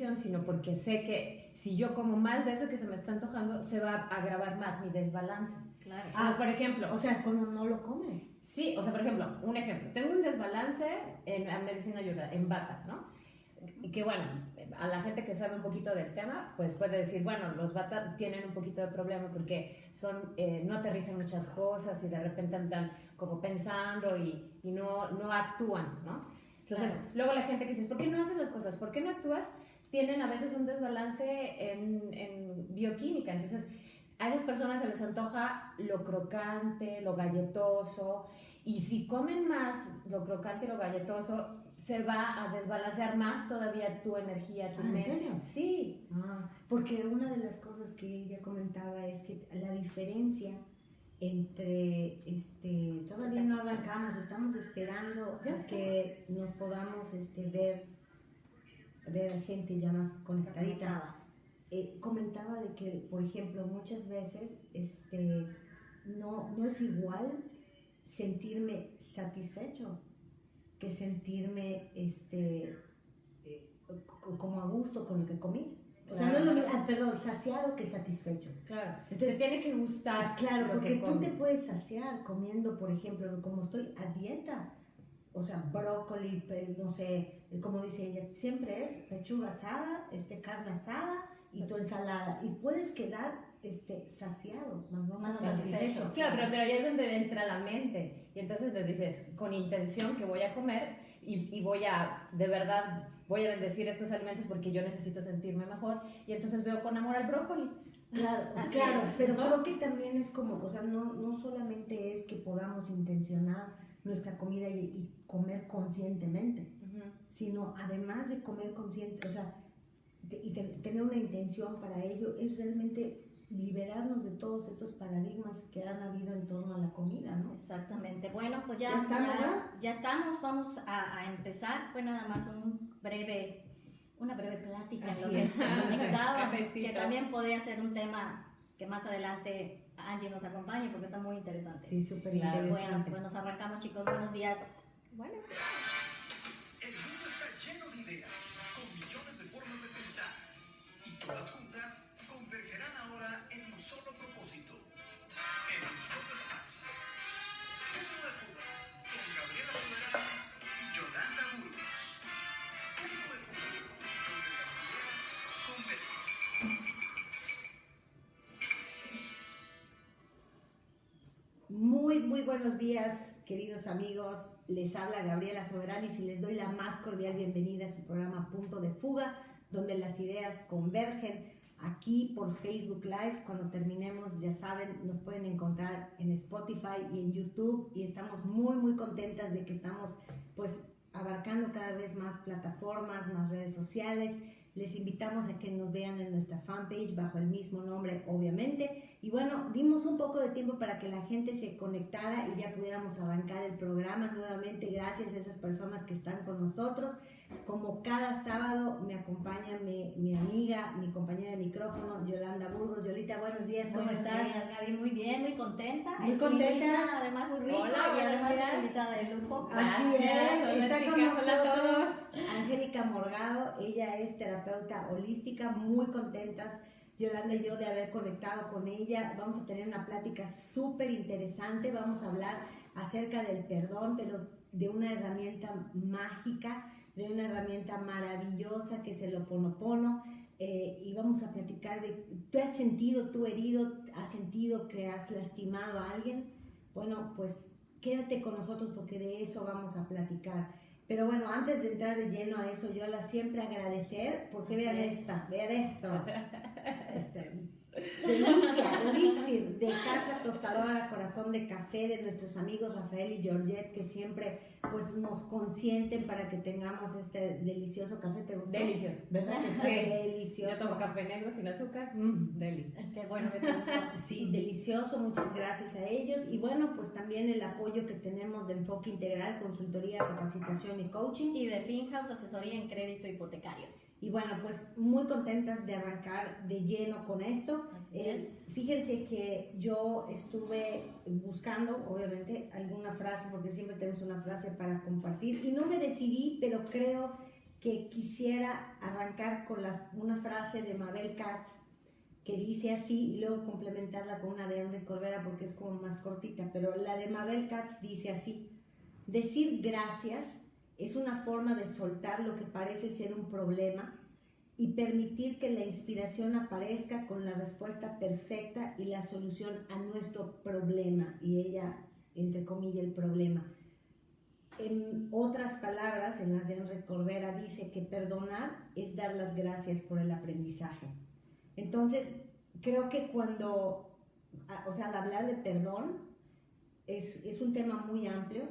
nutrición, sino porque sé que si yo como más de eso que se me está antojando, se va a agravar más mi desbalance. Claro. Entonces, por ejemplo... O sea, cuando no lo comes. Sí, o sea, por ejemplo, un ejemplo. Tengo un desbalance en medicina ayurveda, en Vata, ¿no? Y que bueno, a la gente que sabe un poquito del tema, pues puede decir, bueno, los Vata tienen un poquito de problema porque son, no aterrizan muchas cosas y de repente andan como pensando y no actúan, ¿no? Entonces, Claro. luego la gente que dice, ¿por qué no haces las cosas? ¿Por qué no actúas? Tienen a veces un desbalance en bioquímica. Entonces, a esas personas se les antoja lo crocante, lo galletoso, y si comen más lo crocante y lo galletoso, se va a desbalancear más todavía tu energía, tu ¿En mente. serio? Sí. Porque una de las cosas que ella comentaba es que la diferencia entre, todavía no arrancamos, estamos esperando a que nos podamos ver gente ya más conectadita. Comentaba de que, por ejemplo, muchas veces no es igual sentirme satisfecho que sentirme como a gusto con lo que comí. O sea, no es lo mismo, perdón, saciado que satisfecho. Claro, entonces te tiene que gustar. Claro, lo porque que tú comes. te puedes saciar comiendo, por ejemplo, como estoy a dieta, o sea, brócoli, no sé, como dice ella, siempre es pechuga asada, carne asada y tu ensalada. Y puedes quedar saciado, más no satisfecho. Claro, pero ahí es donde entra la mente. Y entonces le dices, con intención que voy a comer y voy a, de verdad, voy a bendecir estos alimentos porque yo necesito sentirme mejor. Y entonces veo con amor al brócoli. Claro, pero creo que también es como, o sea, no solamente es que podamos intencionar nuestra comida y comer conscientemente, sino además de comer consciente, o sea, tener una intención para ello, es realmente liberarnos de todos estos paradigmas que han habido en torno a la comida, ¿no? Exactamente. Bueno, pues ¿Ya estamos, vamos a empezar. Fue nada más una breve plática en lo que se conectaba, que también podría ser un tema que más adelante Angie nos acompañe porque está muy interesante. Sí, súper interesante. Bueno, pues nos arrancamos, chicos. Buenos días. Bueno. El mundo está lleno de ideas, con millones de formas de pensar, y todas juntas convergerán ahora en un solo propósito, en un solo espacio. Punto de Fuga, con Gabriela Soberanis y Yolanda Burgos. Punto de Fuga, donde las ideas convergen. Muy buenos días, queridos amigos. Les habla Gabriela Soberanis y les doy la más cordial bienvenida a su programa Punto de Fuga, donde las ideas convergen. Aquí por Facebook Live, cuando terminemos, ya saben, nos pueden encontrar en Spotify y en YouTube, y estamos muy contentas de que estamos pues abarcando cada vez más plataformas, más redes sociales. Les invitamos a que nos vean en nuestra fanpage bajo el mismo nombre, obviamente. Y bueno, dimos un poco de tiempo para que la gente se conectara y ya pudiéramos arrancar el programa nuevamente. Gracias a esas personas que están con nosotros. Como cada sábado me acompaña mi amiga, mi compañera de micrófono, Yolanda Burgos. Yolita, buenos días, ¿cómo estás? Buenos días, Gaby, muy bien, muy contenta. Muy contenta. Además muy rico. Hola, y además días. invitada de lujo. Así es, está chicas, con hola a nosotros todos. Angélica Morgado. Ella es terapeuta holística, muy contentas Yolanda y yo de haber conectado con ella. Vamos a tener una plática súper interesante. Vamos a hablar acerca del perdón, pero de una herramienta mágica, de una herramienta maravillosa que es el Ho'oponopono. Y vamos a platicar de, ¿te has sentido tú herido? ¿Has sentido que has lastimado a alguien? Bueno, pues quédate con nosotros porque de eso vamos a platicar. Pero bueno, antes de entrar de lleno a eso, yo siempre agradecer, porque vean esto. Delicia, elixir de Casa Tostadora Corazón de Café, de nuestros amigos Rafael y Georgette, que siempre pues nos consienten para que tengamos este delicioso café. ¿Te gustó? Delicioso. ¿Verdad? Sí. Delicioso. Yo tomo café negro sin azúcar. Deli. Qué bueno que te gustó. Sí, delicioso, muchas gracias a ellos. Y bueno, pues también el apoyo que tenemos de Enfoque Integral, Consultoría, Capacitación y Coaching. Y de FinHouse, asesoría en crédito hipotecario. Y bueno, pues muy contentas de arrancar de lleno con esto. Fíjense que yo estuve buscando, obviamente, alguna frase, porque siempre tenemos una frase para compartir, y no me decidí, pero creo que quisiera arrancar con una frase de Mabel Katz que dice así y luego complementarla con una de Enrique Corbera porque es como más cortita, pero la de Mabel Katz dice así: decir gracias es una forma de soltar lo que parece ser un problema y permitir que la inspiración aparezca con la respuesta perfecta y la solución a nuestro problema, y ella, entre comillas, el problema. En otras palabras, en las de Enrique Corbera, dice que perdonar es dar las gracias por el aprendizaje. Entonces, creo que al hablar de perdón, es un tema muy amplio,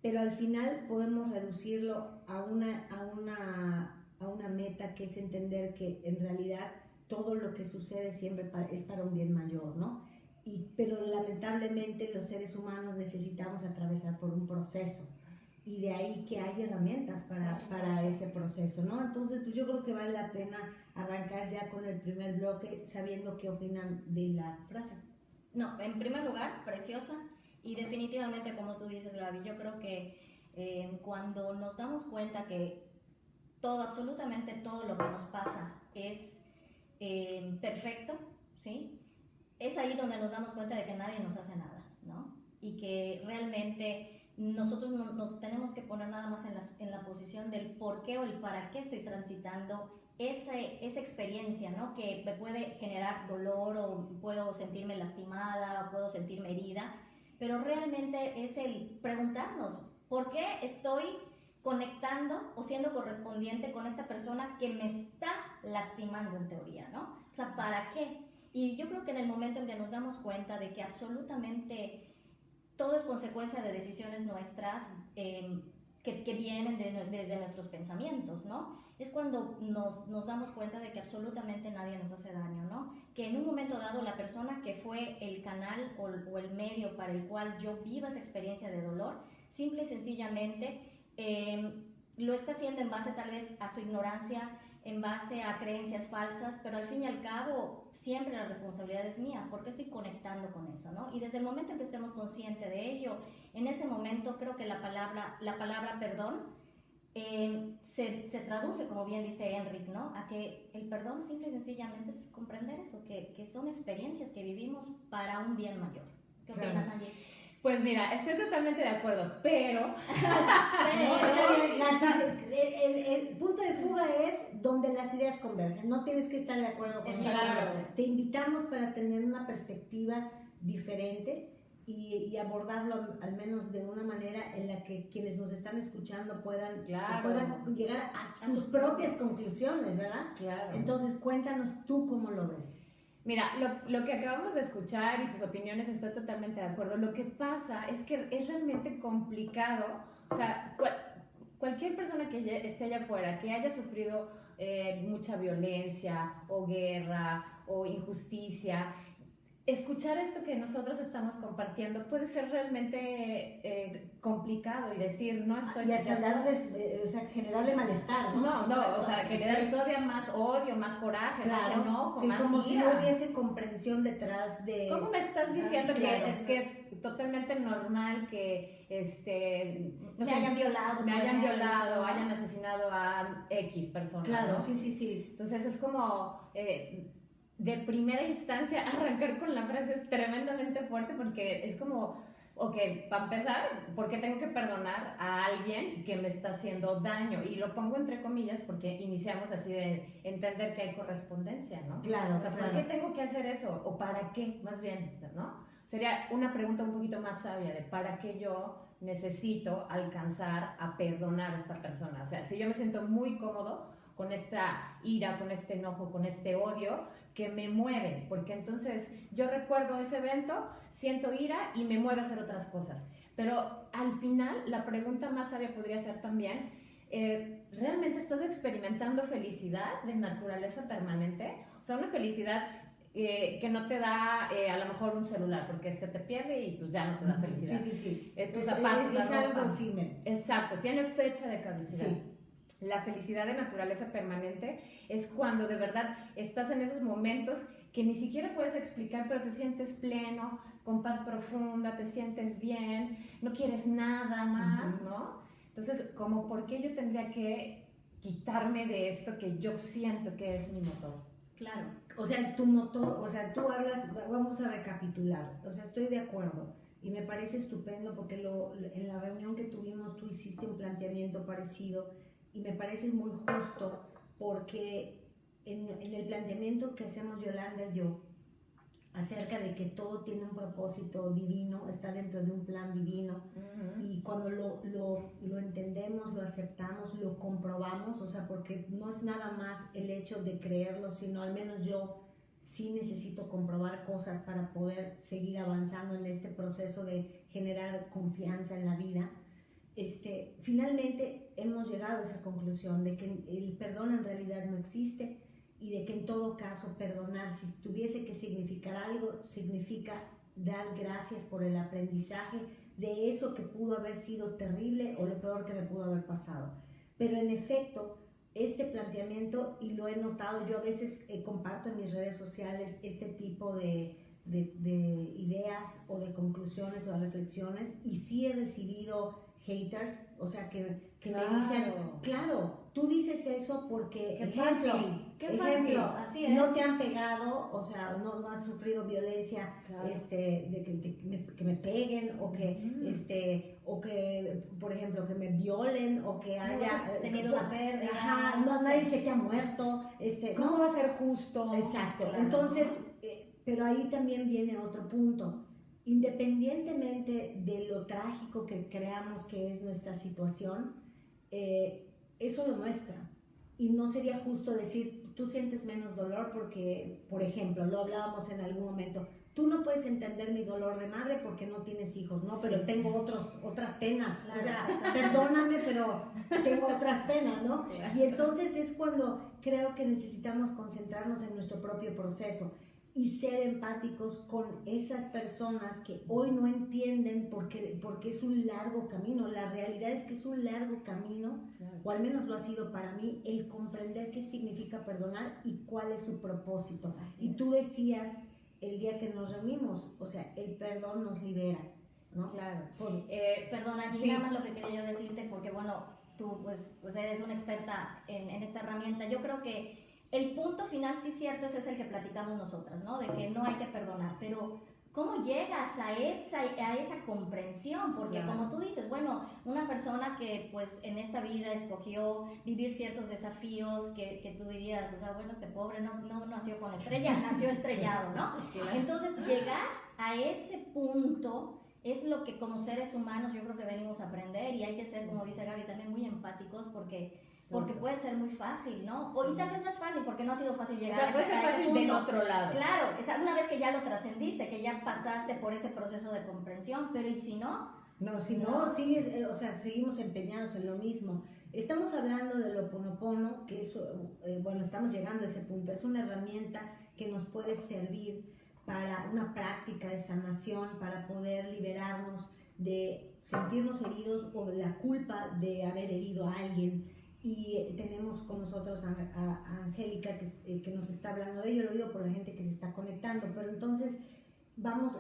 pero al final podemos reducirlo a una meta, que es entender que en realidad todo lo que sucede siempre es para un bien mayor, ¿no? Pero lamentablemente los seres humanos necesitamos atravesar por un proceso, y de ahí que hay herramientas para ese proceso, ¿no? Entonces, pues yo creo que vale la pena arrancar ya con el primer bloque, sabiendo qué opinan de la frase. No, en primer lugar, preciosa, y definitivamente, como tú dices, Gaby, yo creo que cuando nos damos cuenta que absolutamente todo lo que nos pasa es perfecto, ¿sí? Es ahí donde nos damos cuenta de que nadie nos hace nada, ¿no? Y que realmente nosotros nos tenemos que poner nada más en la posición del por qué o el para qué estoy transitando esa experiencia, ¿no? Que me puede generar dolor, o puedo sentirme lastimada, o puedo sentirme herida, pero realmente es el preguntarnos por qué estoy conectando o siendo correspondiente con esta persona que me está lastimando en teoría, ¿no? O sea, ¿para qué? Y yo creo que en el momento en que nos damos cuenta de que absolutamente todo es consecuencia de decisiones nuestras que vienen desde nuestros pensamientos, ¿no? Es cuando nos damos cuenta de que absolutamente nadie nos hace daño, ¿no? Que en un momento dado la persona que fue el canal o el medio para el cual yo viva esa experiencia de dolor, simple y sencillamente lo está haciendo en base tal vez a su ignorancia, en base a creencias falsas, pero al fin y al cabo siempre la responsabilidad es mía, porque estoy conectando con eso, ¿no? Y desde el momento en que estemos conscientes de ello, en ese momento creo que la palabra perdón se traduce, como bien dice Enrique, ¿no? A que el perdón simple y sencillamente es comprender eso, que son experiencias que vivimos para un bien mayor. ¿Qué opinas, Angie? Pues mira, estoy totalmente de acuerdo, pero... el punto de fuga es donde las ideas convergen. No tienes que estar de acuerdo con eso. Te invitamos para tener una perspectiva diferente y abordarlo al menos de una manera en la que quienes nos están escuchando puedan llegar a sus propias conclusiones, ¿verdad? Claro. Entonces, cuéntanos tú cómo lo ves. Mira, lo que acabamos de escuchar y sus opiniones, estoy totalmente de acuerdo. Lo que pasa es que es realmente complicado. O sea, cualquier persona que esté allá afuera, que haya sufrido mucha violencia o guerra o injusticia, escuchar esto que nosotros estamos compartiendo puede ser realmente complicado y decir, no estoy... Y hasta generarle malestar, ¿no? No, o sea, generar todavía más odio, más coraje, más enojo, más como ira. Si no hubiese comprensión detrás de... ¿Cómo me estás diciendo que es totalmente normal que me hayan violado, hayan asesinado a X personas? Claro, ¿no? sí. Entonces es como... de primera instancia, arrancar con la frase es tremendamente fuerte, porque es como, ok, para empezar, ¿por qué tengo que perdonar a alguien que me está haciendo daño? Y lo pongo entre comillas porque iniciamos así de entender que hay correspondencia, ¿no? Claro, o sea, ¿por qué tengo que hacer eso? ¿O para qué? Más bien, ¿no? Sería una pregunta un poquito más sabia de ¿para qué yo necesito alcanzar a perdonar a esta persona? O sea, si yo me siento muy cómodo con esta ira, con este enojo, con este odio que me mueve, porque entonces yo recuerdo ese evento, siento ira y me mueve a hacer otras cosas. Pero al final la pregunta más sabia podría ser también, ¿realmente estás experimentando felicidad de naturaleza permanente? O sea, una felicidad que no te da a lo mejor un celular, porque se te pierde y pues ya no te da felicidad. Sí. Tus zapatos, es algo efímero. Exacto, tiene fecha de caducidad. Sí. La felicidad de naturaleza permanente es cuando de verdad estás en esos momentos que ni siquiera puedes explicar, pero te sientes pleno, con paz profunda, te sientes bien, no quieres nada más, ¿no? Entonces, como, ¿por qué yo tendría que quitarme de esto que yo siento que es mi motor. Claro. O sea, tu motor, o sea, tú hablas, vamos a recapitular, o sea, estoy de acuerdo y me parece estupendo porque en la reunión que tuvimos tú hiciste un planteamiento parecido y me parece muy justo porque en el planteamiento que hacemos Yolanda y yo acerca de que todo tiene un propósito divino, está dentro de un plan divino, y cuando lo entendemos, lo aceptamos, lo comprobamos, o sea, porque no es nada más el hecho de creerlo, sino al menos yo sí necesito comprobar cosas para poder seguir avanzando en este proceso de generar confianza en la vida. Finalmente hemos llegado a esa conclusión de que el perdón en realidad no existe, y de que en todo caso perdonar, si tuviese que significar algo, significa dar gracias por el aprendizaje de eso que pudo haber sido terrible o lo peor que me pudo haber pasado. Pero en efecto, este planteamiento, y lo he notado, yo a veces comparto en mis redes sociales este tipo de ideas o de conclusiones o reflexiones, y sí he recibido haters, o sea, que claro, me dicen, claro, tú dices eso porque, qué fácil, así es. no te han pegado, o sea, no has sufrido violencia, claro, de que me peguen, o que, o que, por ejemplo, que me violen, o que haya tenido una pérdida. Ajá, nadie se te ha muerto, ¿cómo va a ser justo? Exacto, Claro. entonces, pero ahí también viene otro punto. Independientemente de lo trágico que creamos que es nuestra situación, eso lo muestra. Y no sería justo decir, tú sientes menos dolor porque, por ejemplo, lo hablábamos en algún momento, tú no puedes entender mi dolor de madre porque no tienes hijos, ¿no? Pero tengo otras penas, Claro. o sea, perdóname, pero tengo otras penas, ¿no? Claro. Y entonces es cuando creo que necesitamos concentrarnos en nuestro propio proceso y ser empáticos con esas personas que hoy no entienden porque es un largo camino. La realidad es que es un largo camino, Claro. o al menos lo ha sido para mí, el comprender qué significa perdonar y cuál es su propósito. Así y es. tú decías el día que nos reunimos, o sea, el perdón nos libera, ¿no? Claro. Perdona, Angie, Sí. nada más lo que quería yo decirte, porque bueno, tú pues eres una experta en esta herramienta. Yo creo que el punto final, sí cierto, ese es el que platicamos nosotras, ¿no? De que no hay que perdonar, pero ¿cómo llegas a esa comprensión? Porque claro, como tú dices, bueno, una persona que pues en esta vida escogió vivir ciertos desafíos que tú dirías, o sea, bueno, este pobre no nació con estrella, nació estrellado, ¿no? claro. Entonces, llegar a ese punto es lo que como seres humanos yo creo que venimos a aprender, y hay que ser, como dice Gaby, también muy empáticos porque puede ser muy fácil, ¿no? Y tal vez no es fácil porque no ha sido fácil O llegar sea, puede ser a ese fácil punto. del otro lado. Claro, una vez que ya lo trascendiste, que ya pasaste por ese proceso de comprensión, pero ¿y si no? No, si no, sí, o sea, seguimos empeñados en lo mismo. Estamos hablando del Ho'oponopono, que es, bueno, estamos llegando a ese punto. Es una herramienta que nos puede servir para una práctica de sanación, para poder liberarnos de sentirnos heridos o de la culpa de haber herido a alguien. Y tenemos con nosotros a Angélica que nos está hablando de ello. Lo digo por la gente que se está conectando, pero entonces vamos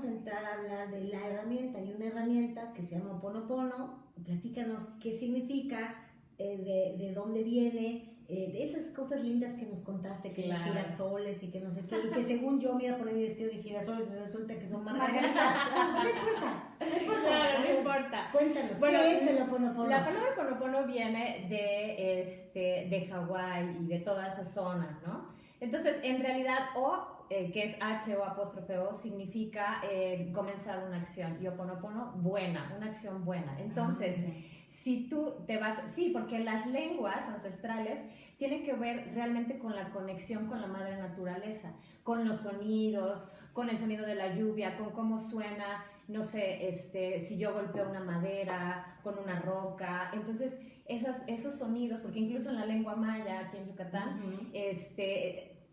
a entrar a hablar de la herramienta. Hay una herramienta que se llama Ho'oponopono. Platícanos qué significa, de dónde viene, de esas cosas lindas que nos contaste, que los girasoles y que no sé qué, y que según yo me iba a poner mi vestido de girasoles y resulta que son margaritas. No importa. Claro, no importa. Cuéntanos, Bueno, ¿qué es el Ho'oponopono? La palabra Ho'oponopono viene de Hawái y de toda esa zona, ¿no? Entonces, en realidad, que es H o apóstrofe O, significa comenzar una acción, y Ho'oponopono, buena, una acción buena. Entonces, si tú te vas, sí, porque las lenguas ancestrales tienen que ver realmente con la conexión con la madre naturaleza, con los sonidos, con el sonido de la lluvia, con cómo suena, no sé, si yo golpeo una madera, con una roca. Entonces, esos sonidos, porque incluso en la lengua maya, aquí en Yucatán,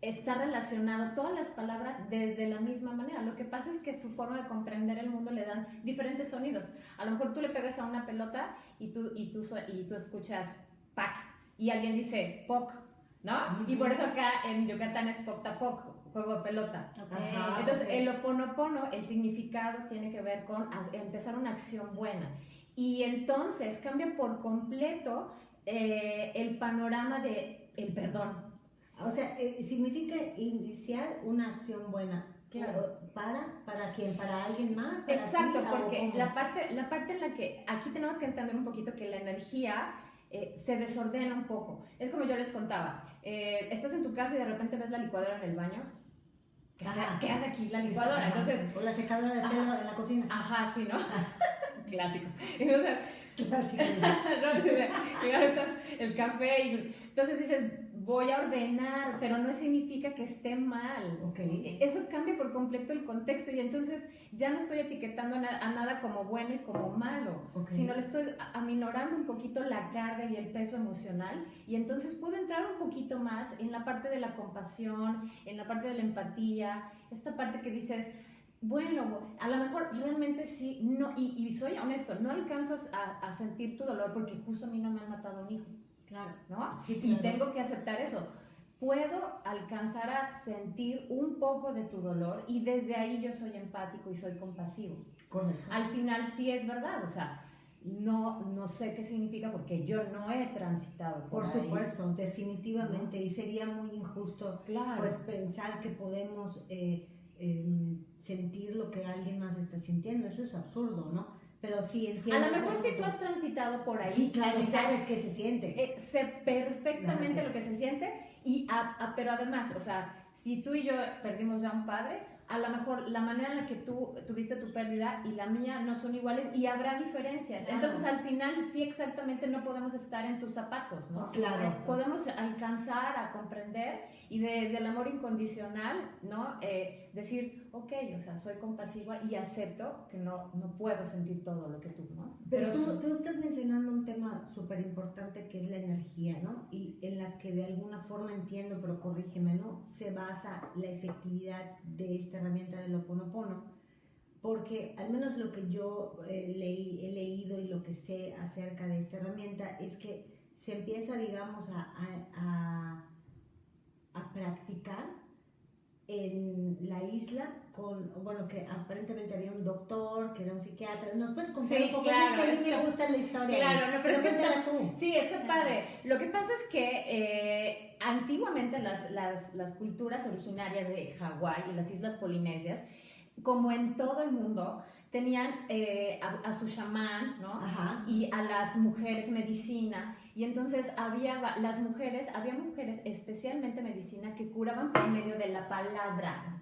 está relacionado todas las palabras de la misma manera. Lo que pasa es que su forma de comprender el mundo le dan diferentes sonidos. A lo mejor tú le pegas a una pelota y tú escuchas pac, y alguien dice poc, ¿no? Y por eso acá en Yucatán es poc-tapoc, juego de pelota. Okay. Entonces, el Ho'oponopono, el significado tiene que ver con empezar una acción buena. Y entonces cambia por completo el panorama de el perdón. O sea, significa iniciar una acción buena. Claro. ¿Para quién? ¿Para alguien más? ¿Para Exacto, ti? porque la parte en la que aquí tenemos que entender un poquito que la energía se desordena un poco. Es como yo les contaba, estás en tu casa y de repente ves la licuadora en el baño. ¿Qué hace aquí la licuadora? Entonces, o la secadora de pelo en la cocina. Ajá, sí, ¿no? Clásico. Entonces, Clásico. claro, estás el café y entonces dices, voy a ordenar, pero no significa que esté mal. Okay. Eso cambia por completo el contexto y entonces ya no estoy etiquetando a nada como bueno y como malo, sino le estoy aminorando un poquito la carga y el peso emocional y entonces puedo entrar un poquito más en la parte de la compasión, en la parte de la empatía, esta parte que dices, bueno, a lo mejor realmente sí, no, y soy honesto, no alcanzo a sentir tu dolor porque justo a mí no me han matado a un hijo. Claro. ¿No? Sí, claro. Y tengo que aceptar eso. Puedo alcanzar a sentir un poco de tu dolor y desde ahí yo soy empático y soy compasivo. Correcto. Al final sí es verdad, o sea, no sé qué significa porque yo no he transitado por ahí. supuesto, definitivamente, y sería muy injusto pues pensar que podemos sentir lo que alguien más está sintiendo, eso es absurdo, ¿no? Pero sí entiendo. A lo mejor si tú has transitado por ahí. Sí, claro, sabes que se siente. Sé perfectamente lo que se siente, pero además, o sea, si tú y yo perdimos ya un padre, a lo mejor la manera en la que tú tuviste tu pérdida y la mía no son iguales y habrá diferencias. Claro. Entonces, al final, sí exactamente no podemos estar en tus zapatos, ¿no? Claro. Podemos alcanzar a comprender y desde el amor incondicional, ¿no? Decir, ok, o sea, soy compasiva y acepto que no puedo sentir todo lo que tú, ¿no? Pero tú estás mencionando un tema súper importante que es la energía, ¿no? Y en la que de alguna forma entiendo, pero corrígeme, ¿no? Se basa la efectividad de esta herramienta del Ho'oponopono, porque al menos lo que yo he leído y lo que sé acerca de esta herramienta es que se empieza, digamos, a practicar en la isla bueno, que aparentemente había un doctor, que era un psiquiatra. ¿Nos puedes contar un poco? Claro, es que a mí me gusta la historia. Claro, no, pero es que cuéntala tú. Sí, está padre. Lo que pasa es que antiguamente las culturas originarias de Hawái y las islas polinesias, como en todo el mundo, tenían a su chamán, ¿no? Ajá. Y a las mujeres medicina. Y entonces había mujeres, especialmente medicina, que curaban por medio de la palabra.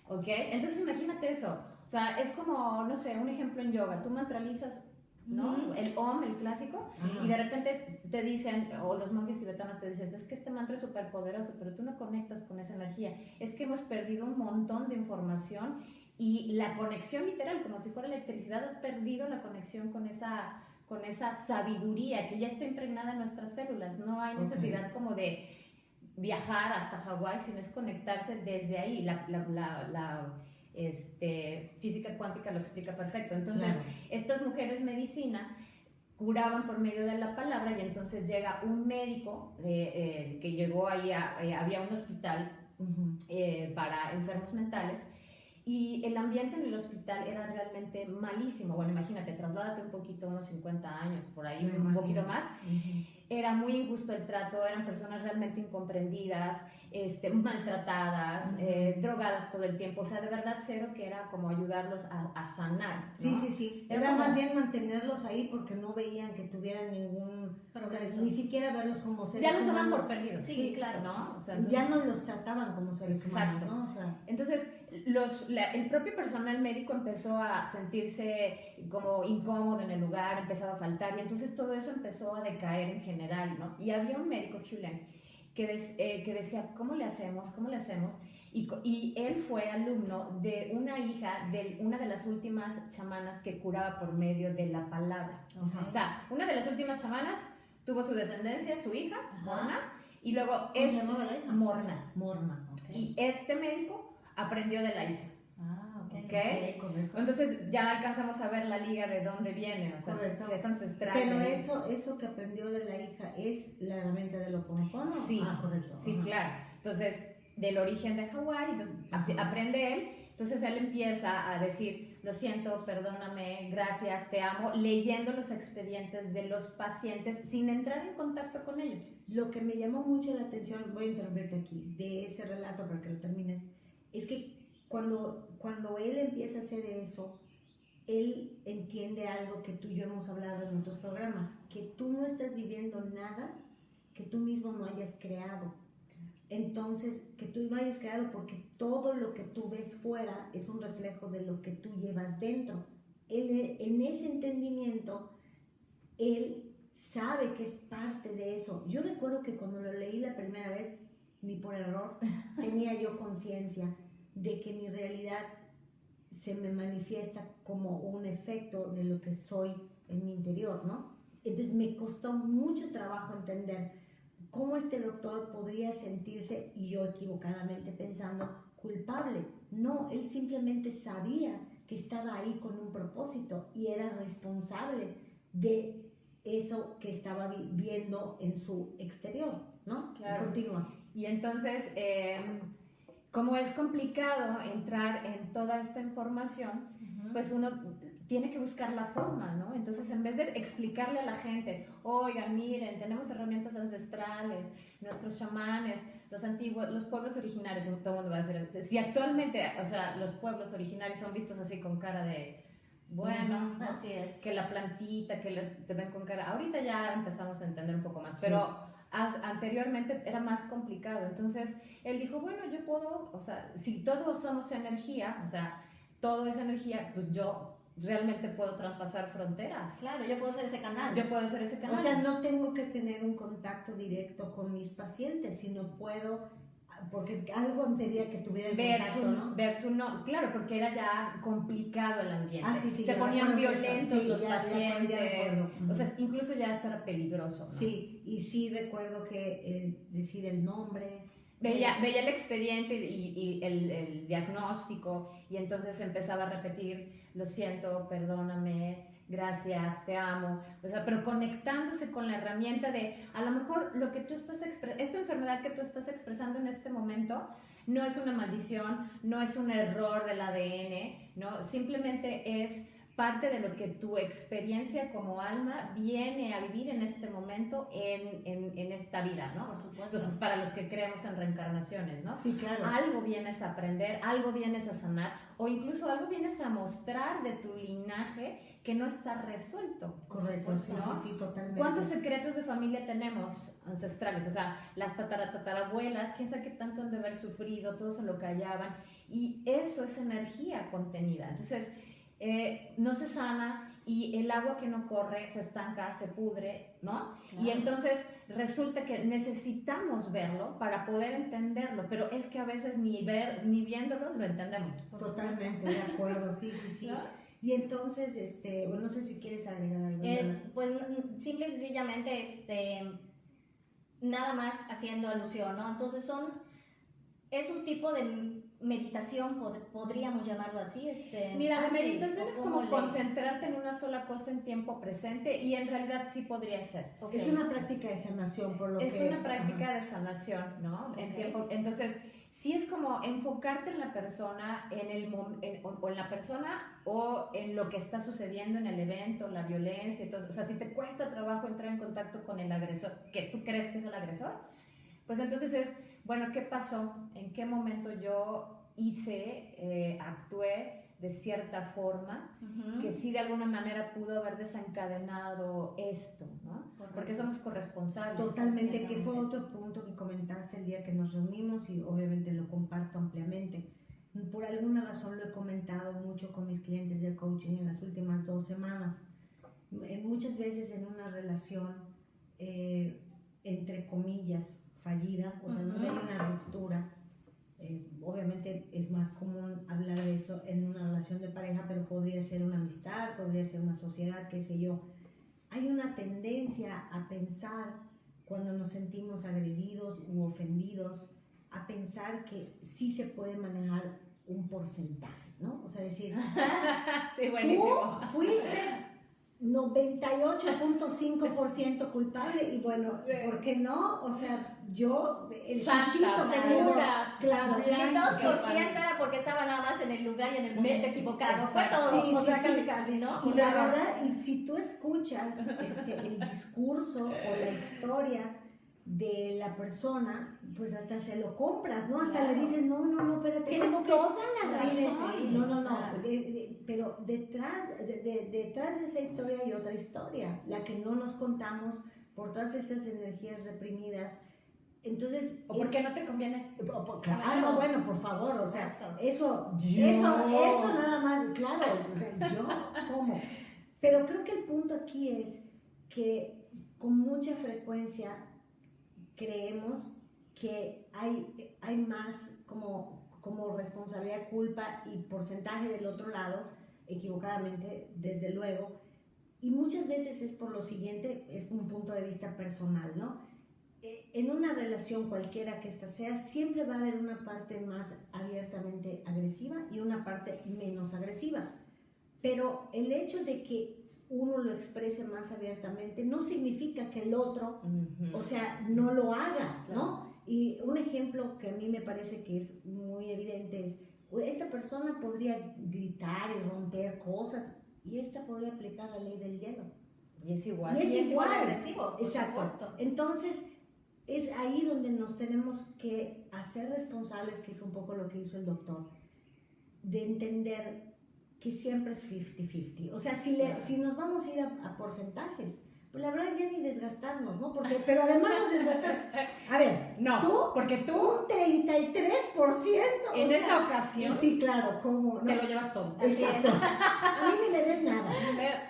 ¿Ok? Entonces imagínate eso. O sea, es como, no sé, un ejemplo en yoga. Tú mantralizas, ¿no? El Om, el clásico, y de repente te dicen, o los monjes tibetanos te dicen, es que este mantra es súper poderoso, pero tú no conectas con esa energía. Es que hemos perdido un montón de información y la conexión literal, como si fuera electricidad, has perdido la conexión con esa sabiduría que ya está impregnada en nuestras células. No hay necesidad como de viajar hasta Hawái, sino es conectarse desde ahí. La física cuántica lo explica perfecto. Entonces, estas mujeres medicina curaban por medio de la palabra y entonces llega un médico que llegó ahí, había un hospital para enfermos mentales. Y el ambiente en el hospital era realmente malísimo. Bueno, imagínate, trasládate un poquito, unos 50 años, por ahí, un poquito más. Era muy injusto el trato, eran personas realmente incomprendidas, maltratadas, drogadas todo el tiempo. O sea, de verdad, cero que era como ayudarlos a sanar, ¿no? Sí. Era más bien mantenerlos ahí porque no veían que tuvieran ningún progreso. Ni siquiera verlos como seres humanos. Ya los daban por perdidos. Sí, claro. ¿No? O sea, entonces, ya no los trataban como seres humanos, ¿no? O sea, entonces, el propio personal médico empezó a sentirse como incómodo en el lugar, empezaba a faltar, y entonces todo eso empezó a decaer en general, ¿no? Y había un médico, Julian, que decía, ¿cómo le hacemos? Y él fue alumno de una hija de una de las últimas chamanas que curaba por medio de la palabra. O sea, una de las últimas chamanas tuvo su descendencia, su hija, Morna, y luego ¿cómo se llamaba la hija? Morna. Y este médico aprendió de la hija. Correcto. Entonces ya alcanzamos a ver la liga de dónde viene, o sea, es ancestral. Pero eso que aprendió de la hija es la herramienta del Ho'oponopono. Sí, correcto. Sí, claro. Entonces del origen de Hawái, entonces aprende él, entonces él empieza a decir, lo siento, perdóname, gracias, te amo, leyendo los expedientes de los pacientes sin entrar en contacto con ellos. Lo que me llamó mucho la atención, voy a interrumpirte aquí, de ese relato para que lo termines, es que cuando él empieza a hacer eso, él entiende algo que tú y yo hemos hablado en otros programas, que tú no estás viviendo nada que tú mismo no hayas creado. Entonces, que tú no hayas creado porque todo lo que tú ves fuera es un reflejo de lo que tú llevas dentro. Él, en ese entendimiento, él sabe que es parte de eso. Yo recuerdo que cuando lo leí la primera vez, ni por error, tenía yo conciencia de que mi realidad se me manifiesta como un efecto de lo que soy en mi interior, ¿no? Entonces me costó mucho trabajo entender cómo este doctor podría sentirse, y yo equivocadamente pensando, culpable. No, él simplemente sabía que estaba ahí con un propósito y era responsable de eso que estaba viendo en su exterior, ¿no? Claro. Continúa. Y entonces, como es complicado entrar en toda esta información, pues uno tiene que buscar la forma, ¿no? Entonces, en vez de explicarle a la gente, oigan, miren, tenemos herramientas ancestrales, nuestros chamanes, los antiguos, los pueblos originarios, todo el mundo va a decir, si actualmente, o sea, los pueblos originarios son vistos así con cara de, bueno, ¿no? Así es. Que la plantita, que te ven con cara, ahorita ya empezamos a entender un poco más, pero anteriormente era más complicado. Entonces, él dijo, bueno, yo puedo, o sea, si todos somos energía, o sea, todo es energía, pues yo realmente puedo traspasar fronteras. Claro, yo puedo ser ese canal. Yo puedo ser ese canal. O sea, no tengo que tener un contacto directo con mis pacientes, sino puedo, porque algo impedía que tuviera el contacto, ¿no? Claro, porque era ya complicado el ambiente. Sí, se ponían violentos los pacientes. Ya o sea, incluso ya hasta era peligroso, ¿no? Sí, y sí recuerdo que decir el nombre. Veía el expediente y el diagnóstico, y entonces empezaba a repetir, lo siento, perdóname, gracias, te amo, o sea, pero conectándose con la herramienta de, a lo mejor lo que tú estás esta enfermedad que tú estás expresando en este momento no es una maldición, no es un error del ADN, ¿no? Simplemente es parte de lo que tu experiencia como alma viene a vivir en este momento en esta vida, ¿no? Por supuesto. Entonces, para los que creemos en reencarnaciones, ¿no? Sí, claro. Algo vienes a aprender, algo vienes a sanar, o incluso algo vienes a mostrar de tu linaje que no está resuelto. Correcto, sí, ¿no? sí, totalmente. ¿Cuántos secretos de familia tenemos ancestrales? O sea, las tatarabuelas, quién sabe qué tanto han de haber sufrido, todos se lo callaban, y eso es energía contenida. Entonces, no se sana, y el agua que no corre se estanca, se pudre, ¿no? Claro. Y entonces resulta que necesitamos verlo para poder entenderlo, pero es que a veces ni viéndolo lo entendemos. Totalmente de acuerdo, sí. ¿No? Y entonces, bueno, no sé si quieres agregar algo. Pues simple y sencillamente, nada más haciendo alusión, ¿no? Entonces es un tipo de meditación, podríamos llamarlo así. Mira, la meditación es como concentrarte en una sola cosa en tiempo presente, y en realidad sí podría ser. Okay. Es una práctica de sanación, por lo que... Es una práctica de sanación, ¿no? Okay. Entonces, sí es como enfocarte en la persona, o en la persona, o en lo que está sucediendo en el evento, la violencia y todo. O sea, si te cuesta trabajo entrar en contacto con el agresor, que tú crees que es el agresor, pues entonces es, bueno, ¿qué pasó? ¿En qué momento yo actué de cierta forma, que sí de alguna manera pudo haber desencadenado esto, ¿no? Porque somos corresponsables. Totalmente, que fue otro punto que comentaste el día que nos reunimos, y obviamente lo comparto ampliamente. Por alguna razón lo he comentado mucho con mis clientes de coaching en las últimas 2 semanas. Muchas veces en una relación, entre comillas, fallida, o sea, donde hay una ruptura, obviamente es más común hablar de esto en una relación de pareja, pero podría ser una amistad, podría ser una sociedad, qué sé yo. Hay una tendencia a pensar, cuando nos sentimos agredidos u ofendidos, a pensar que sí se puede manejar un porcentaje, ¿no? O sea, decir, sí, buenísimo. Tú fuiste 98.5% culpable, y bueno, ¿por qué no? O sea, yo, el Santa, shishito que tengo, pura, claro. El 2% era porque estaba nada más en el lugar y en el momento equivocado. Fue Exacto. todo, Sí, o sea, sí, casi sí. casi, ¿no? Y la verdad, y si tú escuchas el discurso o la historia de la persona, pues hasta se lo compras, ¿no? Hasta Claro. le dices, no, espérate. Tienes ¿cómo que? toda la Sí, razón. no, o sea. pero detrás de esa historia hay otra historia, la que no nos contamos por todas esas energías reprimidas. Entonces, ¿O por qué no te conviene? Claro, bueno, por favor, o sea, eso Yo. nada más, claro, o sea, yo, ¿cómo? Pero creo que el punto aquí es que con mucha frecuencia creemos que hay más como responsabilidad, culpa y porcentaje del otro lado, equivocadamente, desde luego, y muchas veces es por lo siguiente, es un punto de vista personal, ¿no? En una relación cualquiera que ésta sea, siempre va a haber una parte más abiertamente agresiva y una parte menos agresiva. Pero el hecho de que uno lo exprese más abiertamente no significa que el otro, o sea, no lo haga, ¿no? Y un ejemplo que a mí me parece que es muy evidente es, esta persona podría gritar y romper cosas y esta podría aplicar la ley del hielo. Y es igual. Y es igual. agresivo, por Exacto. supuesto. Entonces, es ahí donde nos tenemos que hacer responsables, que es un poco lo que hizo el doctor, de entender que siempre es 50-50. O sea, si nos vamos a ir a porcentajes, pues la verdad ya ni desgastarnos, ¿no? Pero además nos desgastamos. A ver, no, porque tú un 33%. en esa ocasión Sí, claro, ¿cómo? te lo llevas todo. Exacto. A mí ni me des nada.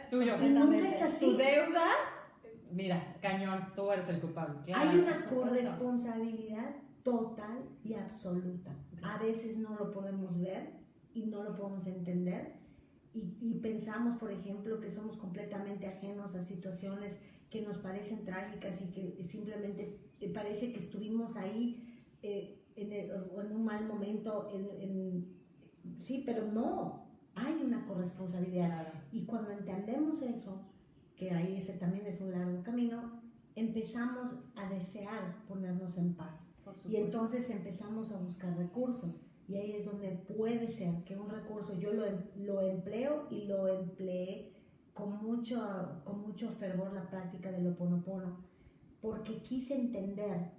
Tuyo. Y nunca es así. Tu deuda, mira, cañón, tú eres el culpable. Claro. Hay una corresponsabilidad total y absoluta. A veces no lo podemos ver y no lo podemos entender y pensamos, por ejemplo, que somos completamente ajenos a situaciones que nos parecen trágicas y que simplemente parece que estuvimos ahí en un mal momento, sí, pero no, hay una corresponsabilidad. Claro. Y cuando entendemos eso, que ahí ese también es un largo camino, empezamos a desear ponernos en paz. Y entonces empezamos a buscar recursos. Y ahí es donde puede ser que un recurso yo lo empleo y lo empleé con mucho fervor la práctica del Ho'oponopono, porque quise entender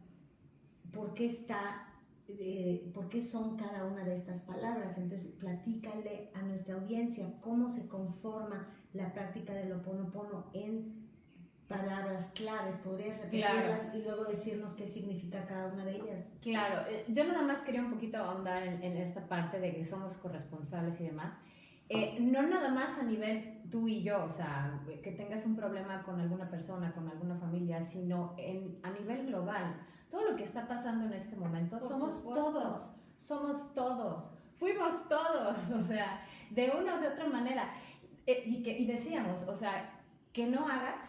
por qué son cada una de estas palabras. Entonces, platícale a nuestra audiencia cómo se conforma la práctica del Ho'oponopono en palabras claves. ¿Podrías repetirlas y luego decirnos qué significa cada una de ellas? Claro, yo nada más quería un poquito ahondar en esta parte de que somos corresponsables y demás. No nada más a nivel tú y yo, o sea, que tengas un problema con alguna persona, con alguna familia, sino a nivel global. Todo lo que está pasando en este momento, somos todos, fuimos todos, o sea, de una o de otra manera. Y decíamos, o sea, que no hagas,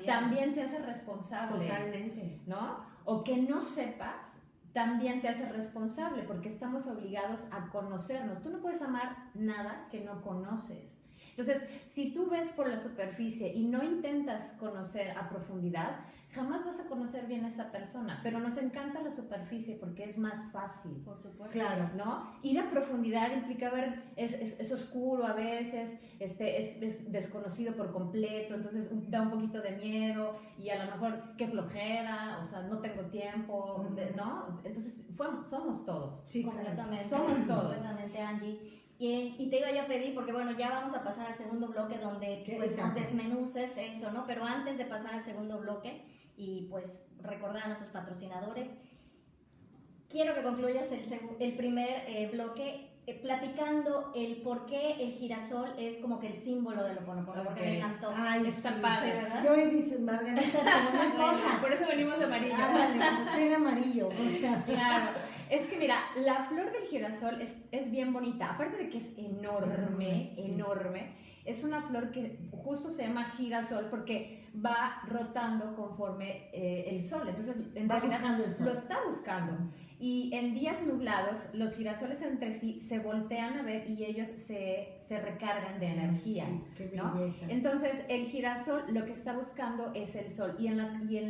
también te hace responsable. Totalmente. ¿No? O que no sepas, también te hace responsable, porque estamos obligados a conocernos. Tú no puedes amar nada que no conoces. Entonces, si tú ves por la superficie y no intentas conocer a profundidad, jamás vas a conocer bien a esa persona. Pero nos encanta la superficie porque es más fácil. Por supuesto. Claro. ¿No? Ir a profundidad implica ver, es oscuro a veces, es desconocido por completo, entonces da un poquito de miedo y a lo mejor qué flojera, o sea, no tengo tiempo, ¿no? Entonces, somos todos. Sí, completamente. Somos todos. Completamente, Angie. Y te iba yo a pedir, porque bueno, ya vamos a pasar al segundo bloque donde pues, nos desmenuces eso, ¿no? Pero antes de pasar al segundo bloque y pues recordar a nuestros patrocinadores, quiero que concluyas el primer bloque platicando el por qué el girasol es como que el símbolo del Ho'oponopono, porque me encantó. Ay, está sí, padre, ¿verdad? Yo he visto margaritas, pero no me importa. Por eso venimos de amarillo. Ándale, tren amarillo, o sea. Claro. Es que mira, la flor del girasol es bien bonita, aparte de que es enorme, enorme, es una flor que justo se llama girasol porque va rotando conforme el sol, entonces en realidad lo está buscando. Y en días nublados, los girasoles entre sí se voltean a ver y ellos se recargan de energía, ¿no? Entonces, el girasol lo que está buscando es el sol. Y en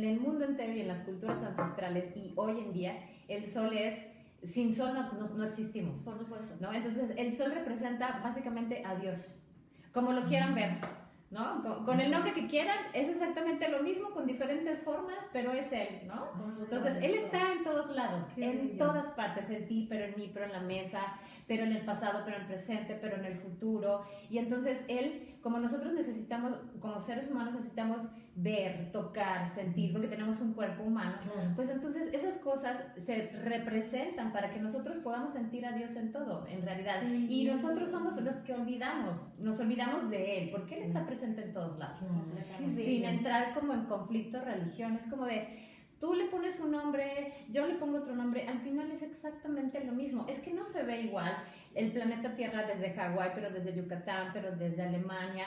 el mundo entero y en las culturas ancestrales y hoy en día, el sol es... Sin sol no existimos. Por supuesto. ¿No? Entonces, el sol representa básicamente a Dios, como lo quieran ver. ¿No? Con el nombre que quieran, es exactamente lo mismo, con diferentes formas, pero es Él, ¿no? Entonces, Él está en todos lados, en todas partes, en ti, pero en mí, pero en la mesa, pero en el pasado, pero en el presente, pero en el futuro. Y entonces, Él, como nosotros necesitamos, como seres humanos, necesitamos ver, tocar, sentir, porque tenemos un cuerpo humano, pues entonces esas cosas se representan para que nosotros podamos sentir a Dios en todo, en realidad. Y nosotros somos los que nos olvidamos de Él, porque Él está presente en todos lados. Sin entrar como en conflicto, religión, es como de... Tú le pones un nombre, yo le pongo otro nombre, al final es exactamente lo mismo. Es que no se ve igual el planeta Tierra desde Hawái, pero desde Yucatán, pero desde Alemania,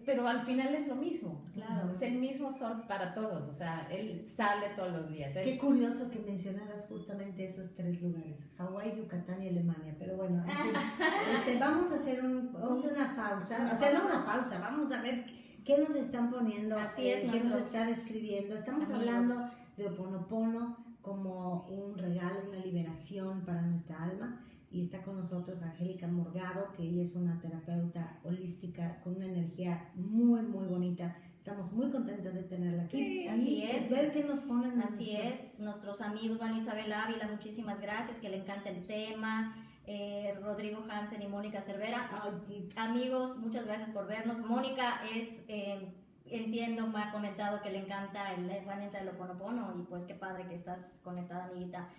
pero al final es lo mismo. Claro. Es el mismo sol para todos, o sea, él sale todos los días. Qué curioso que mencionaras justamente esos 3 lugares, Hawái, Yucatán y Alemania, pero bueno, vamos a hacer una pausa, vamos a ver qué nos están poniendo, qué nos están escribiendo. Estamos hablando de Ho'oponopono como un regalo, una liberación para nuestra alma. Y está con nosotros Angélica Morgado, que ella es una terapeuta holística con una energía muy, muy bonita. Estamos muy contentas de tenerla aquí. Sí, así es. Ver qué nos ponen. Así es. Nuestros amigos, bueno, Isabel Ávila, muchísimas gracias, que le encanta el tema. Rodrigo Hansen y Mónica Cervera. Amigos, muchas gracias por vernos. Mónica entiendo, me ha comentado que le encanta la herramienta del Ho'oponopono y pues qué padre que estás conectada, amiguita.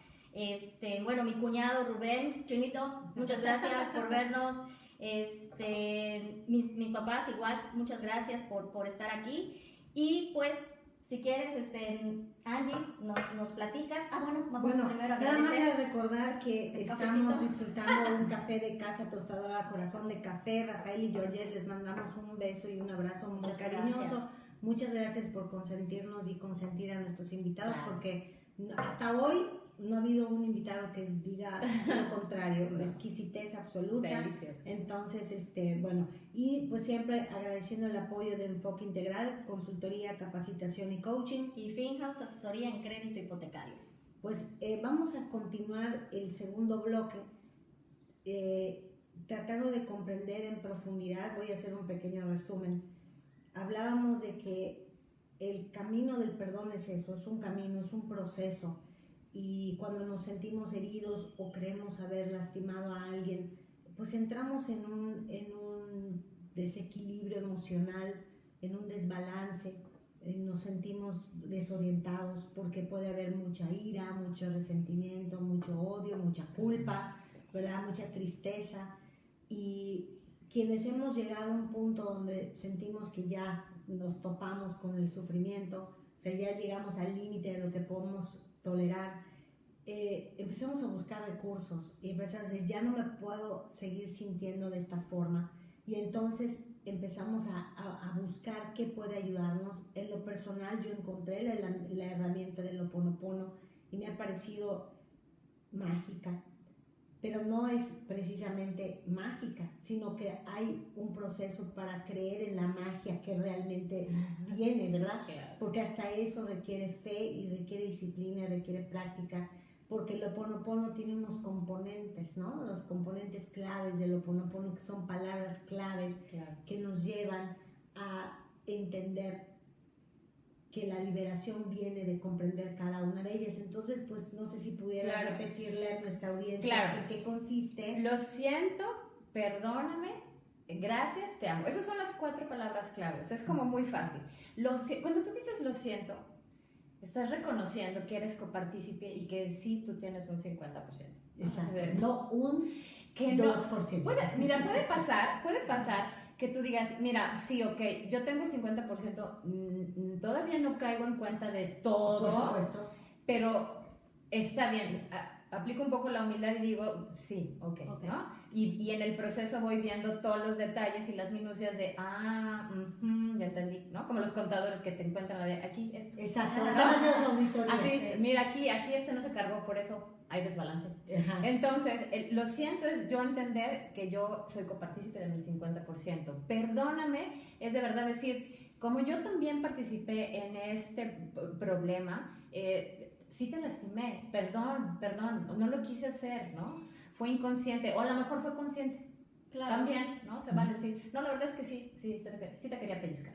Bueno, mi cuñado Rubén, Chinito, muchas gracias por vernos. Mis papás igual, muchas gracias por estar aquí. Y pues, si quieres, Angie, nos platicas. Vamos primero a agradecer. Nada más a recordar que estamos disfrutando un café de casa tostadora Corazón de Café. Rafael y Georgette, les mandamos un beso y un abrazo muy cariñoso. Gracias. Muchas gracias por consentirnos y consentir a nuestros invitados, porque hasta hoy no ha habido un invitado que diga lo contrario, exquisitez absoluta. Delicioso. Entonces, bueno, y pues siempre agradeciendo el apoyo de Enfoque Integral, consultoría, capacitación y coaching. Y Finhouse, asesoría en crédito hipotecario. Pues vamos a continuar el segundo bloque, tratando de comprender en profundidad. Voy a hacer un pequeño resumen. Hablábamos de que el camino del perdón es eso, es un camino, es un proceso. Y cuando nos sentimos heridos o creemos haber lastimado a alguien, pues entramos en un desequilibrio emocional, en un desbalance, nos sentimos desorientados porque puede haber mucha ira, mucho resentimiento, mucho odio, mucha culpa, ¿verdad? Mucha tristeza. Y quienes hemos llegado a un punto donde sentimos que ya nos topamos con el sufrimiento, o sea, ya llegamos al límite de lo que podemos tolerar, empezamos a buscar recursos y empezamos a decir, ya no me puedo seguir sintiendo de esta forma, y entonces empezamos a buscar qué puede ayudarnos. En lo personal yo encontré la herramienta del Ho'oponopono y me ha parecido mágica, pero no es precisamente mágica, sino que hay un proceso para creer en la magia que realmente tiene, ¿verdad? Porque hasta eso requiere fe y requiere disciplina, requiere práctica, porque el Ho'oponopono tiene unos componentes, ¿no? Los componentes claves del Ho'oponopono, que son palabras claves que nos llevan a entender que la liberación viene de comprender cada una de ellas. Entonces, pues no sé si pudiera repetirle a nuestra audiencia en qué consiste. Lo siento, perdóname, gracias, te amo. Esas son las 4 palabras claves. Es como muy fácil. Cuando tú dices lo siento, estás reconociendo que eres copartícipe y que sí tú tienes un 50%. Exacto. No un que 2%. Puede pasar que tú digas, mira, sí, ok, yo tengo el 50%, todavía no caigo en cuenta de todo. Por supuesto. Pero está bien. Aplico un poco la humildad y digo, sí, ok, ¿no? Y en el proceso voy viendo todos los detalles y las minucias de, ya entendí, ¿no? Como los contadores que te encuentran de aquí, esto. Exacto, así, mira, aquí no se cargó, por eso hay desbalance. Ajá. Entonces, lo siento es yo entender que yo soy copartícipe de mi 50%. Perdóname, es de verdad decir, como yo también participé en este problema, sí te lastimé, perdón, no lo quise hacer, ¿no? Fue inconsciente, o a lo mejor fue consciente. Claro. También, ¿no? Se vale decir, no, la verdad es que sí te quería pellizcar.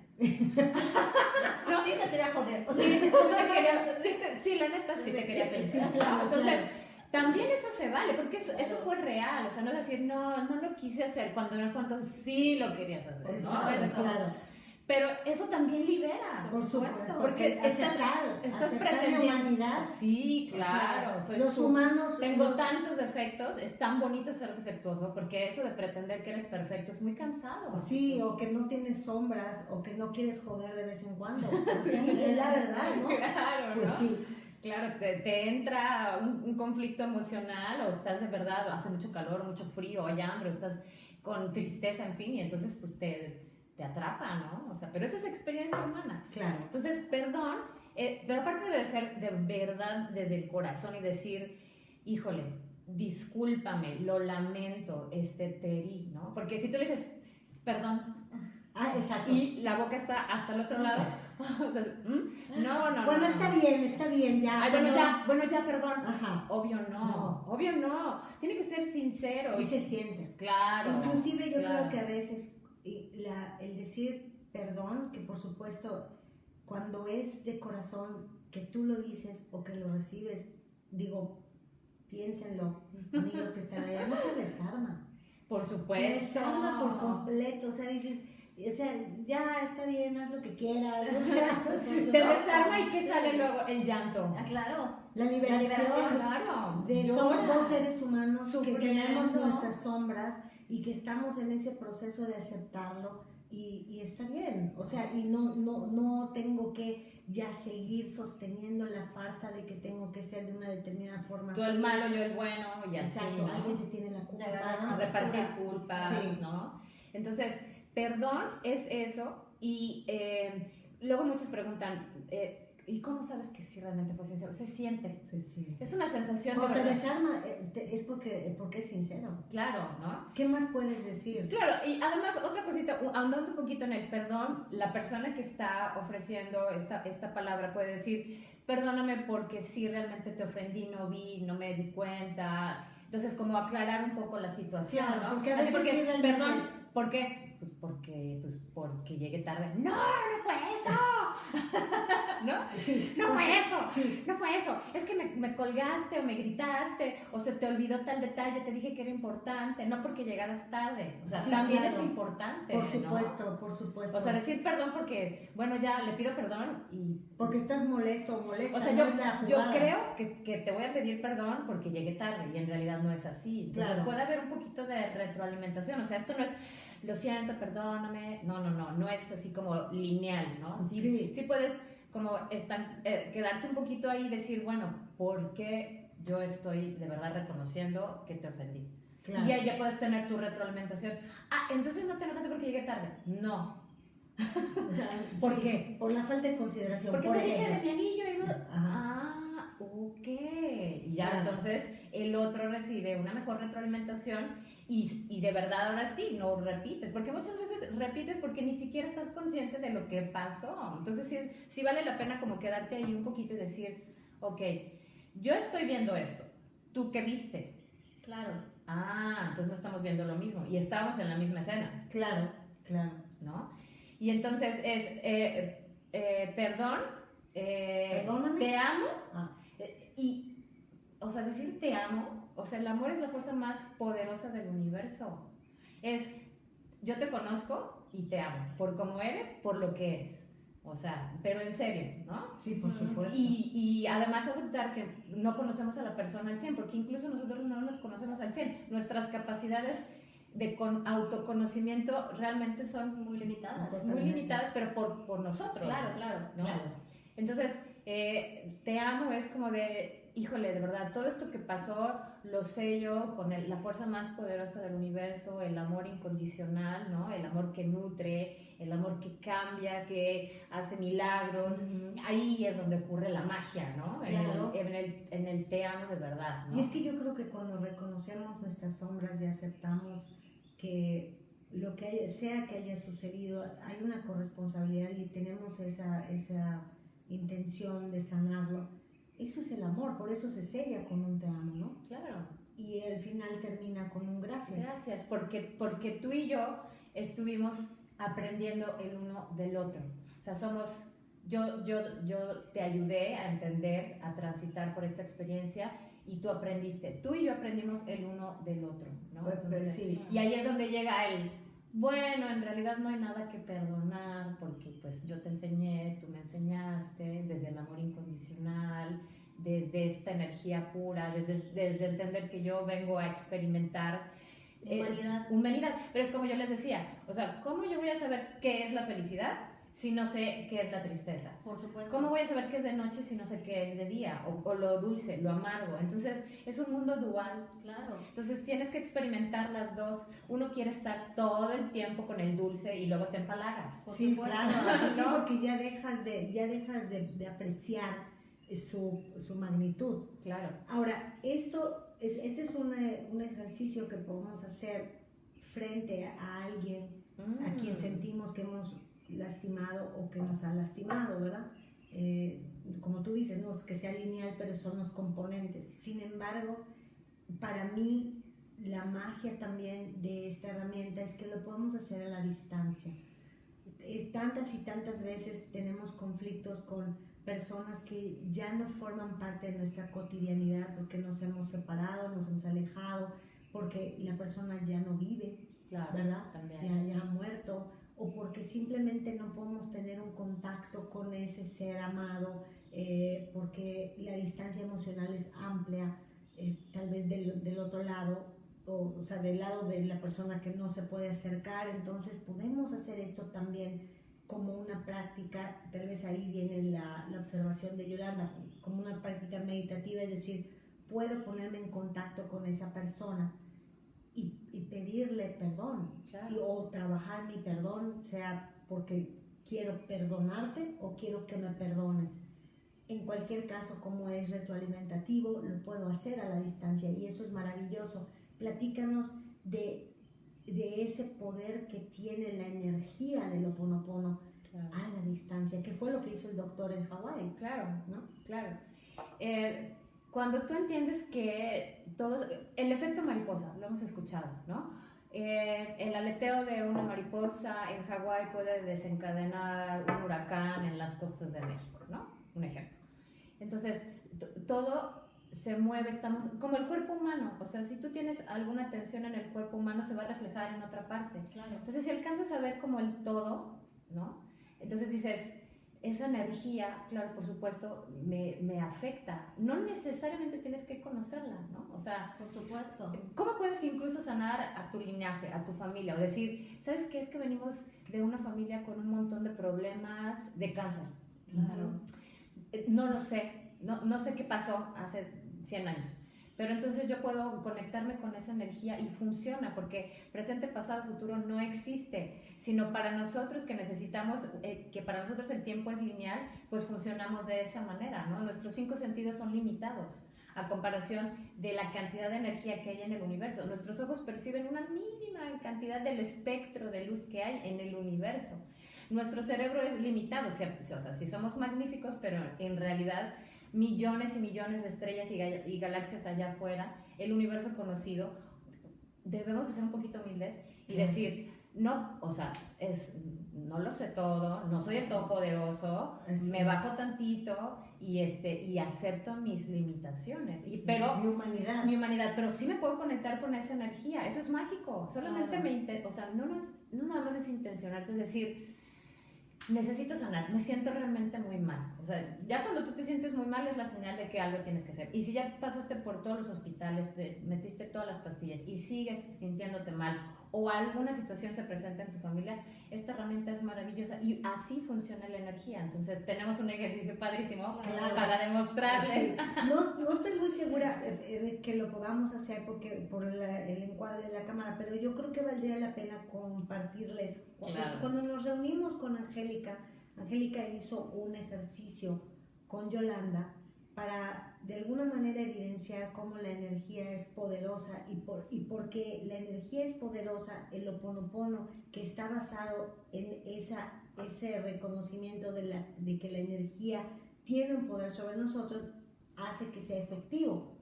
¿No? Sí te quería joder. Sí, la neta sí te quería pellizcar. Entonces, también eso se vale, porque eso fue real, o sea, no es decir, no lo quise hacer, cuando en el fondo sí lo querías hacer, ¿no? Claro. Pero eso también libera. Por supuesto. Porque estás pretendiendo. La humanidad. Sí, claro. O sea, los humanos. Tengo tantos defectos, es tan bonito ser defectuoso, porque eso de pretender que eres perfecto es muy cansado. Sí, o que no tienes sombras, o que no quieres joder de vez en cuando. Pues sí, es la verdad, ¿no? Claro, pues ¿no? Sí. Claro, te entra un conflicto emocional, o estás de verdad, hace mucho calor, mucho frío, hay hambre, o estás con tristeza, en fin, y entonces pues te atrapa, ¿no? O sea, pero eso es experiencia humana. Claro. Entonces, perdón, pero aparte debe ser de verdad desde el corazón y decir, híjole, discúlpame, lo lamento, te herí, ¿no? Porque si tú le dices, perdón, exacto. y la boca está hasta el otro lado, o sea, no. Bueno, está bien, ya. Ay, bueno, ya, perdón. Ajá. Obvio no. Tiene que ser sincero. Y se siente. Claro. Inclusive yo creo que a veces el decir perdón, que por supuesto cuando es de corazón, que tú lo dices o que lo recibes, digo, piénsenlo, amigos que están allá, no te desarma. Por supuesto. Te desarma por completo, o sea, dices, ya está bien, haz lo que quieras, o sea, te desarma y ¿qué sale luego? El llanto. Claro. La liberación, claro. Somos dos seres humanos sufriendo, que tenemos nuestras sombras y que estamos en ese proceso de aceptarlo y está bien, o sea, y no tengo que ya seguir sosteniendo la farsa de que tengo que ser de una determinada forma. Tú el malo, yo el bueno, y así. Exacto, ¿no? alguien se tiene la culpa, ¿no? Repartir culpas, sí. ¿No? Entonces, perdón es eso, y luego muchos preguntan, ¿y cómo sabes que sí realmente fue sincero? Se siente. Es una sensación de verdad. Te desarma, es porque es sincero. Claro, ¿no? ¿Qué más puedes decir? Claro, y además otra cosita, ahondando un poquito en el perdón, la persona que está ofreciendo esta palabra puede decir, perdóname porque sí realmente te ofendí, no vi, no me di cuenta. Entonces, como aclarar un poco la situación, claro, ¿no? Porque a veces porque, sí perdón, ¿por qué? Pues porque llegué tarde. ¡No fue eso! ¿No? Sí, no fue eso, sí. No fue eso. Es que me colgaste o me gritaste o se te olvidó tal detalle, te dije que era importante, no porque llegaras tarde. O sea, sí, también claro. Es importante. Por supuesto, ¿no? Por supuesto. O sea, decir perdón porque, bueno, ya le pido perdón y... Porque estás molesto o molesta. O sea, yo creo que te voy a pedir perdón porque llegué tarde y en realidad no es así. Entonces claro. Puede haber un poquito de retroalimentación. O sea, esto no es... Lo siento, perdóname. No es así como lineal, ¿no? Sí puedes como quedarte un poquito ahí y decir, bueno, ¿por qué yo estoy de verdad reconociendo que te ofendí? Claro. Y ahí ya puedes tener tu retroalimentación. Entonces no te enojaste porque llegué tarde. No. O sea, ¿Por qué? Por la falta de consideración. Porque te dije de mi anillo y no... ok. Y ya claro. Entonces el otro recibe una mejor retroalimentación y de verdad ahora sí, no repites, porque muchas veces repites porque ni siquiera estás consciente de lo que pasó. Entonces sí vale la pena como quedarte ahí un poquito y decir, ok, yo estoy viendo esto, ¿tú qué viste? Claro. Entonces no estamos viendo lo mismo y estamos en la misma escena. Claro. ¿No? Y entonces es, perdón, te amo, y, o sea, decir te amo, o sea, el amor es la fuerza más poderosa del universo. Es, yo te conozco y te amo, por cómo eres, por lo que eres. O sea, pero en serio, ¿no? Sí, por supuesto. Y además aceptar que no conocemos a la persona al 100, porque incluso nosotros no nos conocemos al 100. Nuestras capacidades de autoconocimiento realmente son muy limitadas, pero por nosotros. Claro, ¿no? Entonces, te amo es como de, híjole, de verdad, todo esto que pasó lo sé yo con la fuerza más poderosa del universo, el amor incondicional, ¿no? El amor que nutre, el amor que cambia, que hace milagros. Ahí es donde ocurre la magia, ¿no? Claro. En el te amo de verdad, ¿no? Y es que yo creo que cuando reconocemos nuestras sombras y aceptamos que lo que sea que haya sucedido, hay una corresponsabilidad y tenemos esa intención de sanarlo. Eso es el amor, por eso se sella con un te amo, ¿no? Claro. Y al final termina con un gracias. Gracias, porque tú y yo estuvimos aprendiendo el uno del otro. O sea, yo te ayudé a entender, a transitar por esta experiencia y tú aprendiste. Tú y yo aprendimos el uno del otro, ¿no? Entonces, sí. Y ahí es donde llega el, bueno, en realidad no hay nada que perdonar porque pues yo te enseñé, tú me enseñaste, desde el amor incondicional, desde esta energía pura, desde entender que yo vengo a experimentar humanidad. Pero es como yo les decía, o sea, ¿cómo yo voy a saber qué es la felicidad si no sé qué es la tristeza? Por supuesto. ¿Cómo voy a saber qué es de noche si no sé qué es de día? O lo dulce, lo amargo. Entonces, es un mundo dual. Claro. Entonces, tienes que experimentar las dos. Uno quiere estar todo el tiempo con el dulce y luego te empalagas. Por Sí, supuesto. claro, sí, porque ya dejas de apreciar su magnitud. Claro. Ahora, este es un ejercicio que podemos hacer frente a alguien a quien sentimos que hemos lastimado o que nos ha lastimado, ¿verdad? Como tú dices, no es que sea lineal, pero son los componentes. Sin embargo, para mí, la magia también de esta herramienta es que lo podemos hacer a la distancia. Tantas y tantas veces tenemos conflictos con personas que ya no forman parte de nuestra cotidianidad porque nos hemos separado, nos hemos alejado, porque la persona ya no vive, Claro, ¿verdad? También. Ya ha muerto, o porque simplemente no podemos tener un contacto con ese ser amado, porque la distancia emocional es amplia, tal vez del otro lado, o sea, del lado de la persona que no se puede acercar. Entonces podemos hacer esto también como una práctica, tal vez ahí viene la observación de Yolanda, como una práctica meditativa, es decir, puedo ponerme en contacto con esa persona y pedirle perdón, Claro. o trabajar mi perdón, sea porque quiero perdonarte o quiero que me perdones. En cualquier caso, como es retroalimentativo, lo puedo hacer a la distancia y eso es maravilloso. Platícanos de ese poder que tiene la energía del Ho'oponopono a la distancia, que fue lo que hizo el doctor en Hawái. Claro, ¿no? Claro. Cuando tú entiendes que el efecto mariposa, lo hemos escuchado, ¿no? El aleteo de una mariposa en Hawái puede desencadenar un huracán en las costas de México, ¿no? Un ejemplo. Entonces, todo se mueve, estamos como el cuerpo humano, o sea, si tú tienes alguna tensión en el cuerpo humano se va a reflejar en otra parte. Claro. Entonces, si alcanzas a ver como el todo, ¿no? Entonces dices, esa energía, claro, por supuesto, me afecta. No necesariamente tienes que conocerla, ¿no? O sea, por supuesto. ¿Cómo puedes incluso sanar a tu linaje, a tu familia? O decir, ¿sabes qué? Es que venimos de una familia con un montón de problemas de cáncer. Claro. No lo sé, no sé qué pasó hace 100 años. Pero entonces yo puedo conectarme con esa energía y funciona, porque presente, pasado, futuro no existe, sino para nosotros que necesitamos, que para nosotros el tiempo es lineal, pues funcionamos de esa manera, ¿no? Nuestros 5 sentidos son limitados a comparación de la cantidad de energía que hay en el universo. Nuestros ojos perciben una mínima cantidad del espectro de luz que hay en el universo. Nuestro cerebro es limitado, o sea, sí somos magníficos, pero en realidad millones y millones de estrellas y galaxias allá afuera, el universo conocido, debemos de ser un poquito humildes y decir, no, o sea, no lo sé todo, no soy el todopoderoso, me bajo tantito y acepto mis limitaciones. Pero mi humanidad. Mi humanidad, pero sí me puedo conectar con esa energía, eso es mágico, solamente claro. o sea, no nada más es intencionarte, es decir, necesito sanar, me siento realmente muy mal. O sea, ya cuando tú te sientes muy mal es la señal de que algo tienes que hacer. Y si ya pasaste por todos los hospitales, te metiste todas las pastillas y sigues sintiéndote mal o alguna situación se presenta en tu familia, esta herramienta es maravillosa y así funciona la energía. Entonces tenemos un ejercicio padrísimo para demostrarles. Sí. No estoy muy segura que lo podamos hacer porque por el encuadre de la cámara, pero yo creo que valdría la pena compartirles. Cuando nos reunimos con Angélica hizo un ejercicio con Yolanda para de alguna manera evidenciar cómo la energía es poderosa y porque la energía es poderosa, el Ho'oponopono, que está basado en ese reconocimiento de que la energía tiene un poder sobre nosotros, hace que sea efectivo.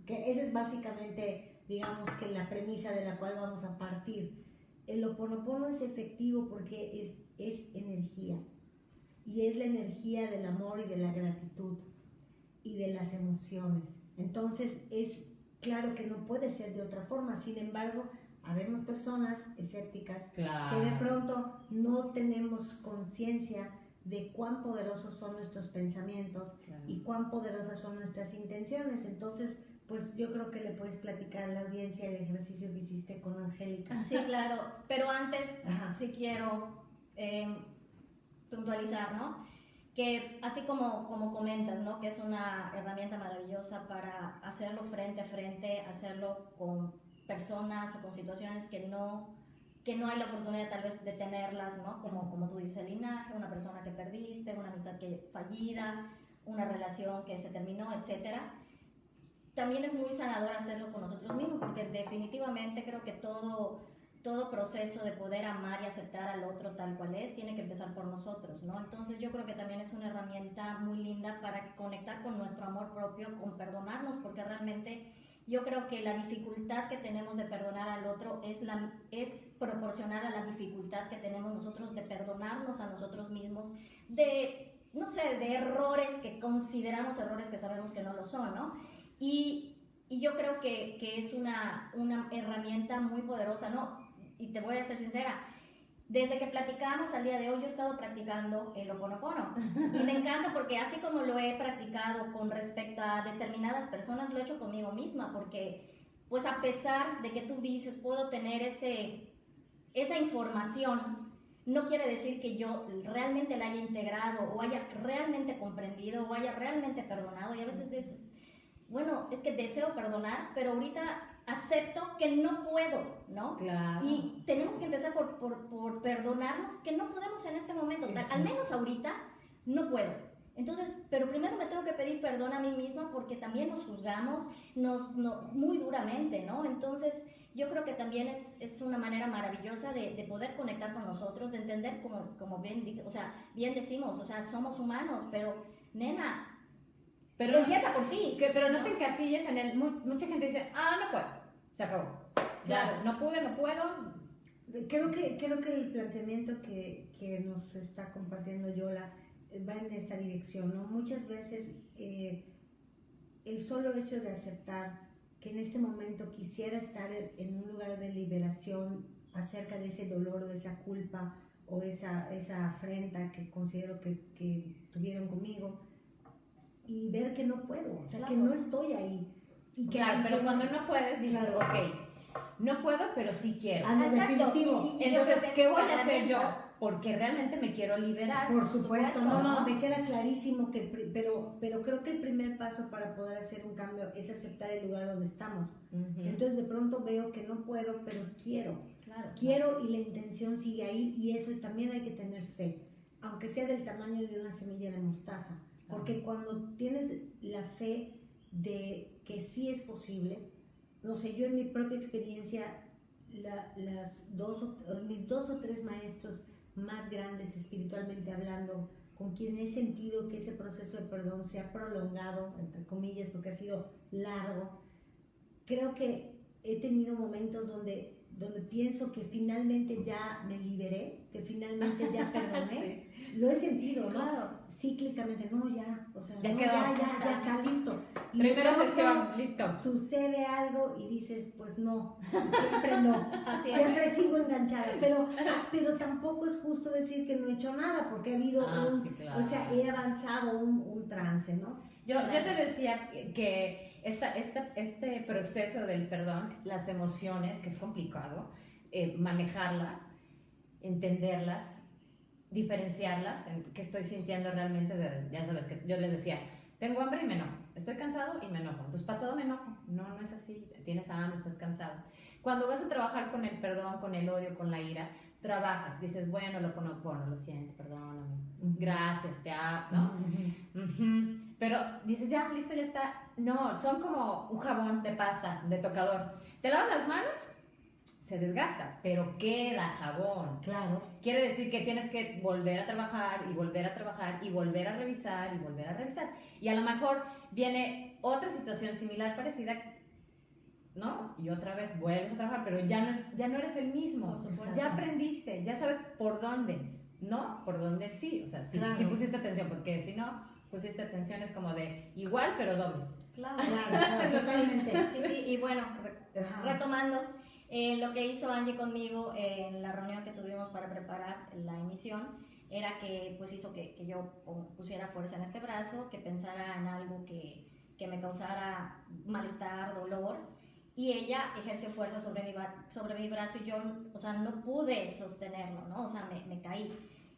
Que esa es básicamente, digamos, que la premisa de la cual vamos a partir. El Ho'oponopono es efectivo porque es energía, y es la energía del amor y de la gratitud y de las emociones. Entonces es claro que no puede ser de otra forma. Sin embargo, habemos personas escépticas que de pronto no tenemos conciencia de cuán poderosos son nuestros pensamientos y cuán poderosas son nuestras intenciones. Entonces, pues yo creo que le puedes platicar a la audiencia el ejercicio que hiciste con Angélica. Sí, claro, pero antes sí quiero puntualizar, ¿no? Que así como comentas, ¿no? Que es una herramienta maravillosa para hacerlo frente a frente, hacerlo con personas o con situaciones que no hay la oportunidad tal vez de tenerlas, ¿no? Como tú dices, el linaje, una persona que perdiste, una amistad que fallida, una relación que se terminó, etcétera. También es muy sanador hacerlo con nosotros mismos, porque definitivamente creo que todo proceso de poder amar y aceptar al otro tal cual es, tiene que empezar por nosotros, ¿no? Entonces yo creo que también es una herramienta muy linda para conectar con nuestro amor propio, con perdonarnos, porque realmente yo creo que la dificultad que tenemos de perdonar al otro es proporcional a la dificultad que tenemos nosotros de perdonarnos a nosotros mismos, de errores que consideramos errores que sabemos que no lo son, ¿no? Y yo creo que es una herramienta muy poderosa, ¿no? Y te voy a ser sincera, desde que platicamos al día de hoy, yo he estado practicando el Ho'oponopono. Y me encanta porque así como lo he practicado con respecto a determinadas personas, lo he hecho conmigo misma, porque pues a pesar de que tú dices, puedo tener esa información, no quiere decir que yo realmente la haya integrado o haya realmente comprendido o haya realmente perdonado. Y a veces dices, bueno, es que deseo perdonar, pero ahorita acepto que no puedo, ¿no? Claro. Y tenemos que empezar por perdonarnos que no podemos en este momento, al menos ahorita no puedo. Entonces, pero primero me tengo que pedir perdón a mí misma porque también nos juzgamos muy duramente, ¿no? Entonces, yo creo que también es una manera maravillosa de poder conectar con nosotros, de entender como bien decimos, o sea, somos humanos, pero, nena, pero empieza por ti. Pero no te encasilles en el... Mucha gente dice, no puedo, se acabó. Ya, no puedo. Creo que el planteamiento que nos está compartiendo Yola va en esta dirección, ¿no? Muchas veces el solo hecho de aceptar que en este momento quisiera estar en un lugar de liberación acerca de ese dolor o de esa culpa o esa afrenta que considero que tuvieron conmigo, y ver que no puedo, o sea, que no estoy ahí. Y que pero cuando no puedes dices, ok, no puedo, pero sí quiero. Definitivo. Entonces, ¿qué voy a hacer yo? Porque realmente me quiero liberar. Por supuesto, no, me queda clarísimo pero creo que el primer paso para poder hacer un cambio es aceptar el lugar donde estamos. Entonces de pronto veo que no puedo, pero quiero. Quiero y la intención sigue ahí, y eso también hay que tener fe, aunque sea del tamaño de una semilla de mostaza. Porque cuando tienes la fe de que sí es posible, no sé, yo en mi propia experiencia, mis 2 o 3 maestros más grandes espiritualmente hablando, con quien he sentido que ese proceso de perdón se ha prolongado, entre comillas, porque ha sido largo, creo que he tenido momentos donde pienso que finalmente ya me liberé, que finalmente ya perdoné. Sí. Lo he sentido, ¿no? Claro. Cíclicamente, ya está listo. Y primera sesión, listo. Sucede algo y dices, pues no, siempre no. Siempre sigo enganchada. Pero tampoco es justo decir que no he hecho nada, porque ha habido he avanzado un trance, ¿no? Yo te decía que este proceso del perdón, las emociones, que es complicado, manejarlas, entenderlas, diferenciarlas, qué estoy sintiendo realmente. Ya sabes que yo les decía, tengo hambre y me enojo, estoy cansado y me enojo, entonces para todo me enojo. No, no es así, tienes hambre, estás cansado. Cuando vas a trabajar con el perdón, con el odio, con la ira, trabajas, dices, bueno, lo siento, perdóname, gracias, te amo, ¿no? Pero dices, ya, listo, ya está. No, son como un jabón de pasta, de tocador. Te lavas las manos, se desgasta, pero queda jabón. Claro. Quiere decir que tienes que volver a trabajar y volver a trabajar y volver a revisar y volver a revisar. Y a lo mejor viene otra situación similar, parecida, ¿no? Y otra vez vuelves a trabajar, pero ya no eres el mismo. Ya aprendiste, ya sabes por dónde, ¿no? Por dónde sí. O sea, sí, claro. sí pusiste atención, porque si no pusiste atención es como de igual, pero doble. Claro, totalmente. Sí, y bueno, retomando, lo que hizo Angie conmigo en la reunión que tuvimos para preparar la emisión era que pues hizo que yo pusiera fuerza en este brazo, que pensara en algo que me causara malestar, dolor, y ella ejerció fuerza sobre mi brazo y yo, o sea, no pude sostenerlo, ¿no? O sea, me caí.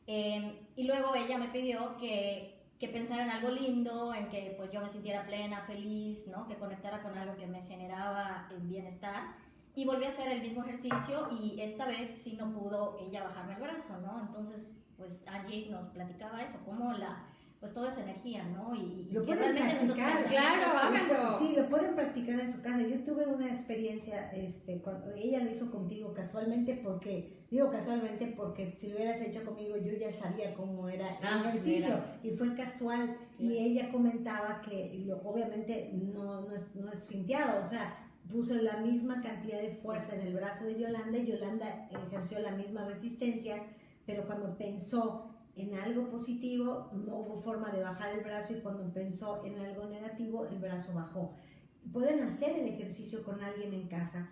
Y luego ella me pidió que pensara en algo lindo, en que pues yo me sintiera plena, feliz, ¿no? Que conectara con algo que me generaba bienestar. Y volví a hacer el mismo ejercicio y esta vez sí no pudo ella bajarme el brazo, ¿no? Entonces, pues Angie nos platicaba eso, cómo pues toda esa energía, ¿no? Y lo que pueden practicar. Claro, háganlo. Sí, lo pueden practicar en su casa. Yo tuve una experiencia, cuando ella lo hizo contigo casualmente, porque si lo hubieras hecho conmigo yo ya sabía cómo era el ejercicio, y fue casual, y ella comentaba que obviamente no es finteado, o sea, puso la misma cantidad de fuerza en el brazo de Yolanda y Yolanda ejerció la misma resistencia, pero cuando pensó en algo positivo no hubo forma de bajar el brazo, y cuando pensó en algo negativo el brazo bajó. Pueden hacer el ejercicio con alguien en casa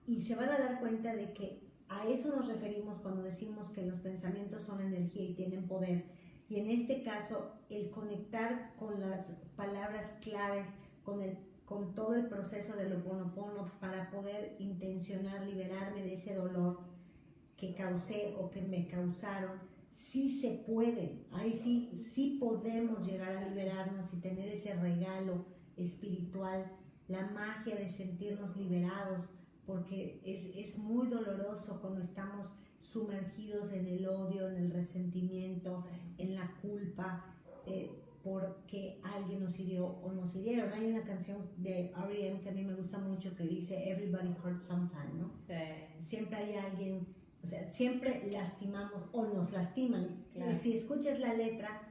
y se van a dar cuenta de que a eso nos referimos cuando decimos que los pensamientos son energía y tienen poder. Y en este caso, el conectar con las palabras claves, con todo el proceso del Ho'oponopono para poder intencionar liberarme de ese dolor que causé o que me causaron, sí se puede. Ahí sí podemos llegar a liberarnos y tener ese regalo espiritual, la magia de sentirnos liberados, porque es muy doloroso cuando estamos sumergidos en el odio, en el resentimiento, en la culpa, porque alguien nos hirió o nos hirieron. Hay una canción de R.E.M. que a mí me gusta mucho que dice Everybody hurts sometime, ¿no? Sí. Siempre hay alguien, o sea, siempre lastimamos o nos lastiman. Claro. Y si escuchas la letra,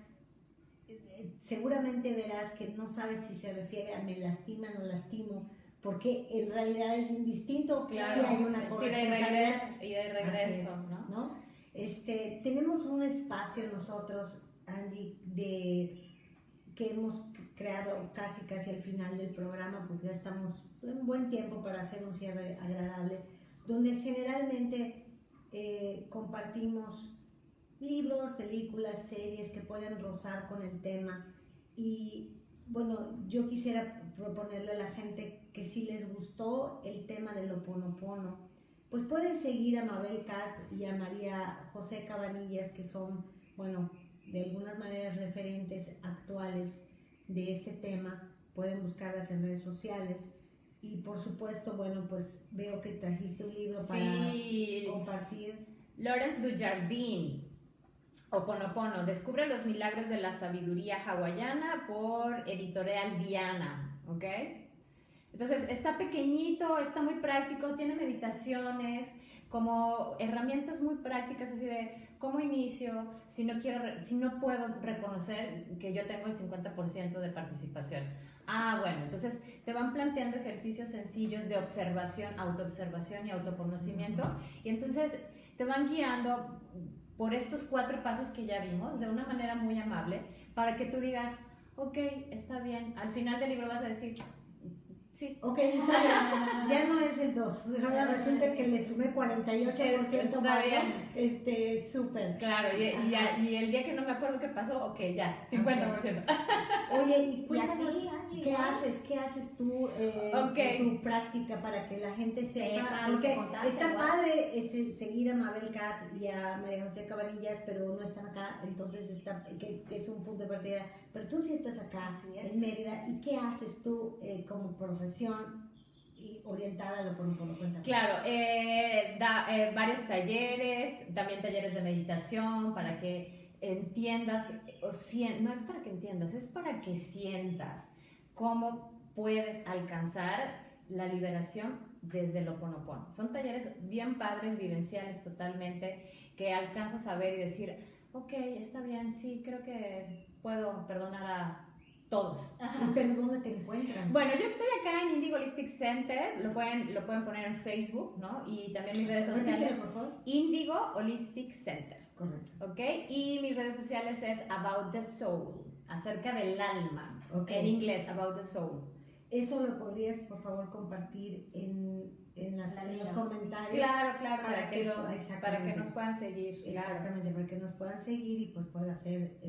seguramente verás que no sabes si se refiere a me lastiman o lastimo, porque en realidad es indistinto. Claro. Si hay una corresponsabilidad. Y de regreso, ¿no? Tenemos un espacio nosotros, Angie, que hemos creado casi al final del programa, porque ya estamos en un buen tiempo para hacer un cierre agradable, donde generalmente compartimos libros, películas, series que pueden rozar con el tema. Y bueno, yo quisiera proponerle a la gente que si les gustó el tema del Ho'oponopono, pues pueden seguir a Mabel Katz y a María José Cabanillas, que son, bueno, de algunas maneras referentes actuales de este tema. Pueden buscarlas en redes sociales. Y por supuesto, bueno, pues veo que trajiste un libro para compartir. Lawrence Dujardin, Ho'oponopono, descubre los milagros de la sabiduría hawaiana, por Editorial Diana, ¿ok? Entonces, está pequeñito, está muy práctico, tiene meditaciones, como herramientas muy prácticas, así de cómo inicio, si no puedo reconocer que yo tengo el 50% de participación. Bueno, entonces te van planteando ejercicios sencillos de observación, autoobservación y autoconocimiento, y entonces te van guiando por estos 4 pasos que ya vimos, de una manera muy amable, para que tú digas, ok, está bien. Al final del libro vas a decir, sí. Ok, está bien. Ya no es el 2. Ahora resulta que le sumé 48% más. Súper. Claro, y el día que no me acuerdo qué pasó, ok, ya, 50%. Oye, y cuéntanos, ¿qué haces tú en tu práctica para que la gente sepa? Porque está padre seguir a Mabel Katz y a María José Cabanillas, pero no están acá, entonces que es un punto de partida. Pero tú sí estás acá, en Mérida, ¿y qué haces tú como profesión y orientada a lo Ho'oponopono? Cuéntame. Claro, da varios talleres, también talleres de meditación para que entiendas, no es para que entiendas, es para que sientas cómo puedes alcanzar la liberación desde el Ho'oponopono. Son talleres bien padres, vivenciales totalmente, que alcanzas a ver y decir, ok, está bien, sí, creo que puedo perdonar a todos. ¿Pero dónde te encuentran? Bueno, yo estoy acá en Indigo Holistic Center, lo pueden poner en Facebook, ¿no? Y también mis redes sociales. Por favor. Indigo Holistic Center. Correcto. ¿Ok? Y mis redes sociales es About the Soul, acerca del alma. Okay. En inglés, About the Soul. Eso lo podrías, por favor, compartir en los comentarios. Claro, para que nos puedan seguir. Exactamente, para que nos puedan seguir y pues pueda ser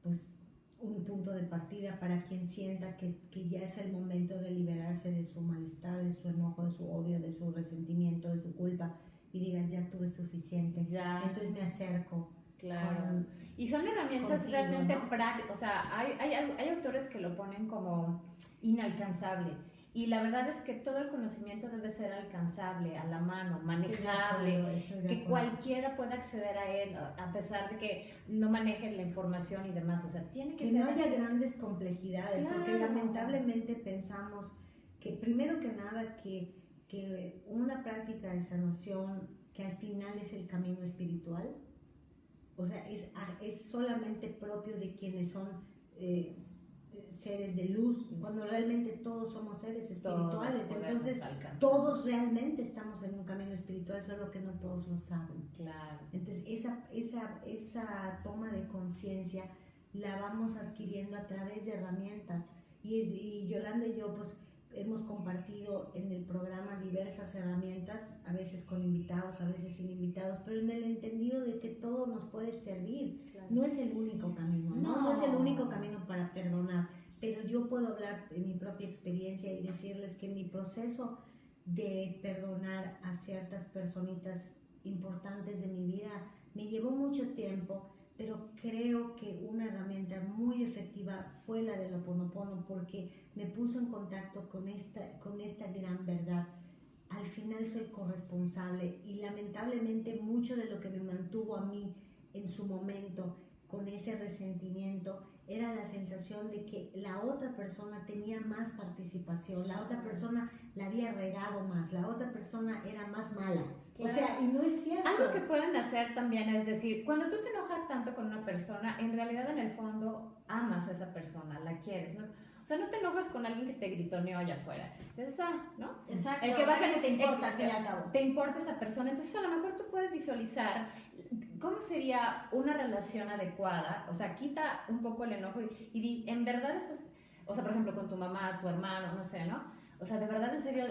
pues un punto de partida para quien sienta que ya es el momento de liberarse de su malestar, de su enojo, de su odio, de su resentimiento, de su culpa y digan, ya tuve suficiente, ya. Entonces me acerco. Claro. Y son herramientas contigo, realmente ¿no? prácticas, o sea, hay autores que lo ponen como inalcanzable. Y la verdad es que todo el conocimiento debe ser alcanzable, a la mano, manejable, que cualquiera pueda acceder a él, a pesar de que no maneje la información y demás. O sea, tiene que ser no haya grandes complejidades, claro. Porque lamentablemente pensamos que, primero que nada, que una práctica de sanación, que al final es el camino espiritual, o sea, es solamente propio de quienes son seres de luz, cuando realmente todos somos seres espirituales, entonces todos realmente estamos en un camino espiritual, solo que no todos lo saben. Claro. Entonces esa toma de conciencia la vamos adquiriendo a través de herramientas y Yolanda y yo pues hemos compartido en el programa diversas herramientas, a veces con invitados, a veces sin invitados, pero en el entendido de que todo nos puede servir. Claro. No es el único camino, no es el único camino para perdonar, pero yo puedo hablar de mi propia experiencia y decirles que mi proceso de perdonar a ciertas personitas importantes de mi vida me llevó mucho tiempo, pero creo que una herramienta muy efectiva fue la del Ho'oponopono porque me puso en contacto con esta gran verdad. Al final soy corresponsable y lamentablemente mucho de lo que me mantuvo a mí en su momento con ese resentimiento era la sensación de que la otra persona tenía más participación, la otra persona la había regado más, la otra persona era más mala. Claro. O sea, y no es cierto. Algo que pueden hacer también es decir, cuando tú te enojas tanto con una persona, en realidad en el fondo amas a esa persona, la quieres, ¿no? O sea, no te enojas con alguien que te gritoneó allá afuera. Entonces, ¿no? Exacto. El que te importa al fin y al cabo. Te importa esa persona. Entonces, a lo mejor tú puedes visualizar cómo sería una relación adecuada. O sea, quita un poco el enojo y di, en verdad estás, o sea, por ejemplo, con tu mamá, tu hermano, no sé, ¿no? O sea, de verdad, en serio,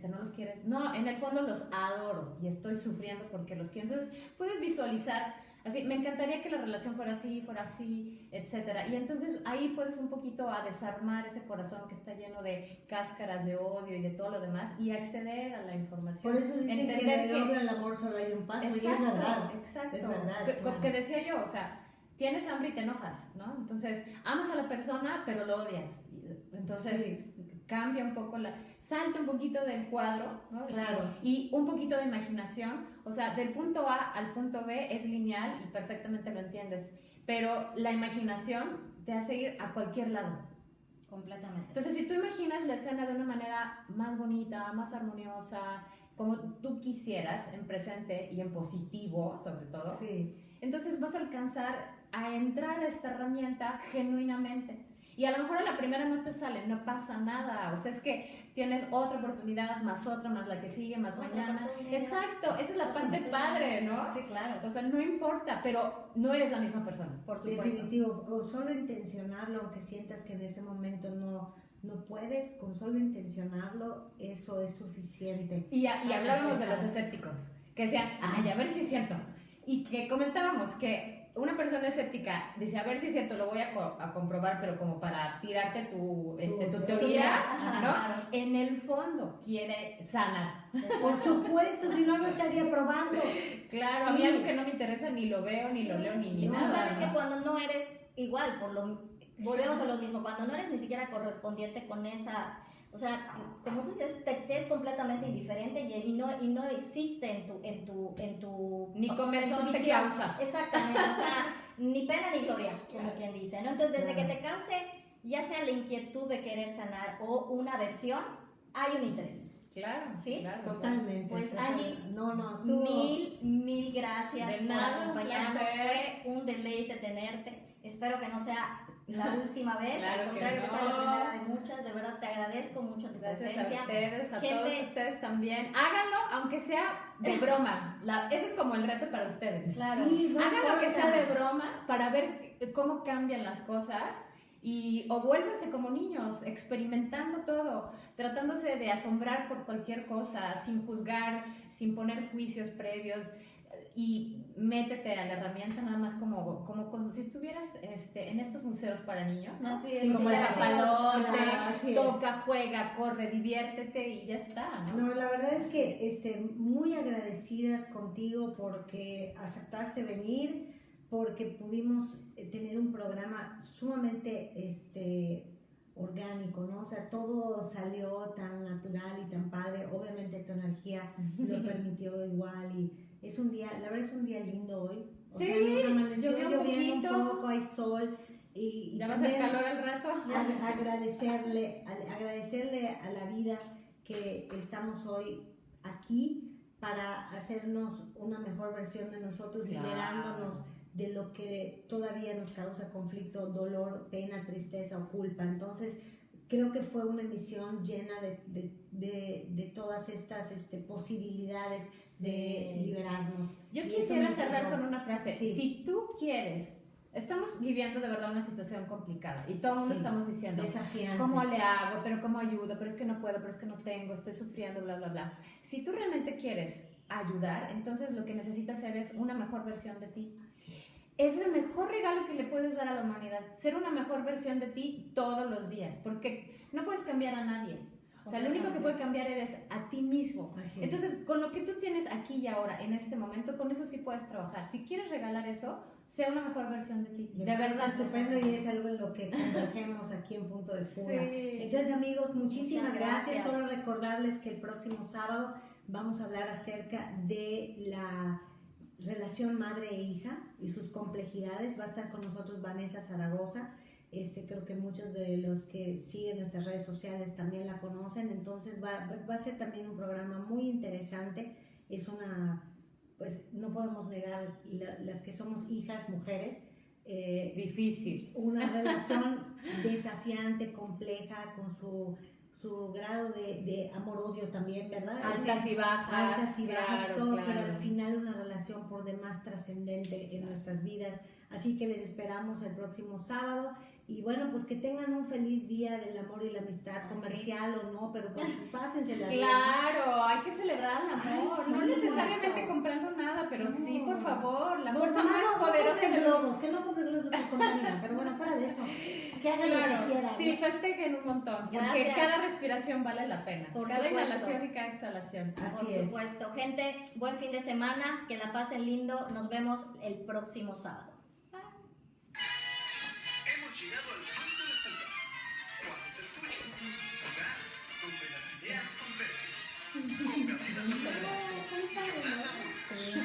no los quieres. No, en el fondo los adoro y estoy sufriendo porque los quiero. Entonces, puedes visualizar así, me encantaría que la relación fuera así, etcétera. Y entonces ahí puedes un poquito a desarmar ese corazón que está lleno de cáscaras de odio y de todo lo demás y acceder a la información. Por eso dicen que del odio al amor solo hay un paso. Exacto, y es verdad. Exacto. Es verdad. Claro. Que decía yo, o sea, tienes hambre y te enojas, ¿no? Entonces, amas a la persona, pero lo odias. Entonces, cambia un poco salta un poquito del cuadro, ¿no? Claro. Y un poquito de imaginación, o sea, del punto A al punto B es lineal y perfectamente lo entiendes, pero la imaginación te hace ir a cualquier lado. Completamente. Entonces, si tú imaginas la escena de una manera más bonita, más armoniosa, como tú quisieras, en presente y en positivo, sobre todo, entonces vas a alcanzar a entrar a esta herramienta genuinamente. Y a lo mejor a la primera no te sale, no pasa nada. O sea, es que tienes otra oportunidad, más otra, más la que sigue, más mañana. Exacto, esa es la parte padre, ¿no? Sí, claro. O sea, no importa, pero no eres la misma persona, por supuesto. Definitivo, o solo intencionarlo, aunque sientas que en ese momento no puedes, con solo intencionarlo, eso es suficiente. Y hablábamos de los escépticos, que decían, ay, a ver si es cierto. Y que comentábamos que una persona escéptica dice, a ver si es cierto, lo voy a comprobar, pero como para tirarte tu teoría, ¿no? Claro. En el fondo quiere sanar. Por supuesto, si no, no estaría probando. Claro, Sí. a mí algo que no me interesa, ni lo veo, ni lo leo, ni No, nada. sabes que cuando no eres igual, volvemos a lo mismo, cuando no eres ni siquiera correspondiente con esa, o sea, como tú dices, te es completamente indiferente y no existe en tu Ni comezón te visión. causa. Exactamente, o sea, ni pena ni gloria, como quien dice, ¿no? Entonces, desde que te cause, ya sea la inquietud de querer sanar o una aversión, hay un interés. Claro, ¿Sí? claro. Totalmente. Pues, totalmente. Angie, no, estuvo... Mil gracias De por nada, acompañarnos. un placer. Fue un deleite tenerte. Espero que no sea la última vez, Claro al contrario, que que sea la no. primera de muchas. De verdad, te agradezco mucho tu Gracias presencia. a ustedes, a Gente- todos ustedes también. Háganlo, aunque sea de broma. Ese es como el reto para ustedes. Claro. Sí, no Háganlo que importa. sea de broma para ver cómo cambian las cosas. O vuélvanse como niños, experimentando todo, tratándose de asombrar por cualquier cosa, sin juzgar, sin poner juicios previos, y métete a la herramienta nada más como si estuvieras en estos museos para niños, ¿no? Así es, Sí, Como sí, el claro, papalote, claro, así es. toca, juega, corre, diviértete y ya está, ¿no? No, la verdad es que muy agradecidas contigo porque aceptaste venir, porque pudimos tener un programa sumamente orgánico, ¿no? O sea, todo salió tan natural y tan padre. Obviamente tu energía lo permitió igual y es un día, la verdad es un día lindo hoy. O sea, nos amaneció llovió un lloviendo un poquito. poco, hay sol y Ya va a ser también calor al rato. agradecerle a la vida que estamos hoy aquí para hacernos una mejor versión de nosotros, Claro. liberándonos de lo que todavía nos causa conflicto, dolor, pena, tristeza o culpa. Entonces, creo que fue una emisión llena de todas estas posibilidades de liberarnos. Yo Y eso quisiera me cerrar encantó. con una frase. Sí. Si tú quieres, estamos viviendo de verdad una situación complicada y todo el mundo Sí. estamos diciendo, Desafiante. ¿cómo le hago? ¿Pero cómo ayudo? Pero es que no puedo, pero es que no tengo, estoy sufriendo, bla, bla, bla. Si tú realmente quieres ayudar, entonces lo que necesitas hacer es una mejor versión de ti. Así es. Es el mejor regalo que le puedes dar a la humanidad, ser una mejor versión de ti todos los días, porque no puedes cambiar a nadie. O sea, lo único que puede cambiar eres a ti mismo. Así es. Entonces, con lo que tú tienes aquí y ahora, en este momento, con eso sí puedes trabajar. Si quieres regalar eso, sea una mejor versión de ti. Me De parece verdad. estupendo y es algo en lo que convergemos aquí en Punto de Fuga. Sí. Entonces, amigos, muchísimas Muchas gracias. gracias. Solo recordarles que el próximo sábado vamos a hablar acerca de la relación madre e hija y sus complejidades. Va a estar con nosotros Vanessa Zaragoza. Creo que muchos de los que siguen nuestras redes sociales también la conocen. Entonces, va a ser también un programa muy interesante. Es pues no podemos negar las que somos hijas, mujeres. Difícil. Una relación desafiante, compleja, con su grado de amor-odio también, ¿verdad? Altas y bajas. Altas y bajas, claro, todo, claro. pero al final una relación por demás trascendente en nuestras vidas. Así que les esperamos el próximo sábado. Y bueno, pues que tengan un feliz día del amor y la amistad, comercial o no, pero pásensela bien. Claro, hay que celebrar el amor. Ay, sí, no necesariamente exacto. comprando nada, pero sí, No. por favor. La No, fuerza no, más no poderosa compren del globos, que no compren globos que contaminan, pero bueno, fuera de eso, que hagan lo que Claro, quieran. sí, ¿no? festejen un montón, porque Gracias. cada respiración vale la pena. Por Cada supuesto. inhalación y cada exhalación. Así Por es. supuesto. Gente, buen fin de semana, que la pasen lindo. Nos vemos el próximo sábado. Hemos llegado al punto de fuga. ¿Cuál es el tuyo? Lugar donde las ideas convergen. Con Gabriela Soberas y Yolanda Burgos.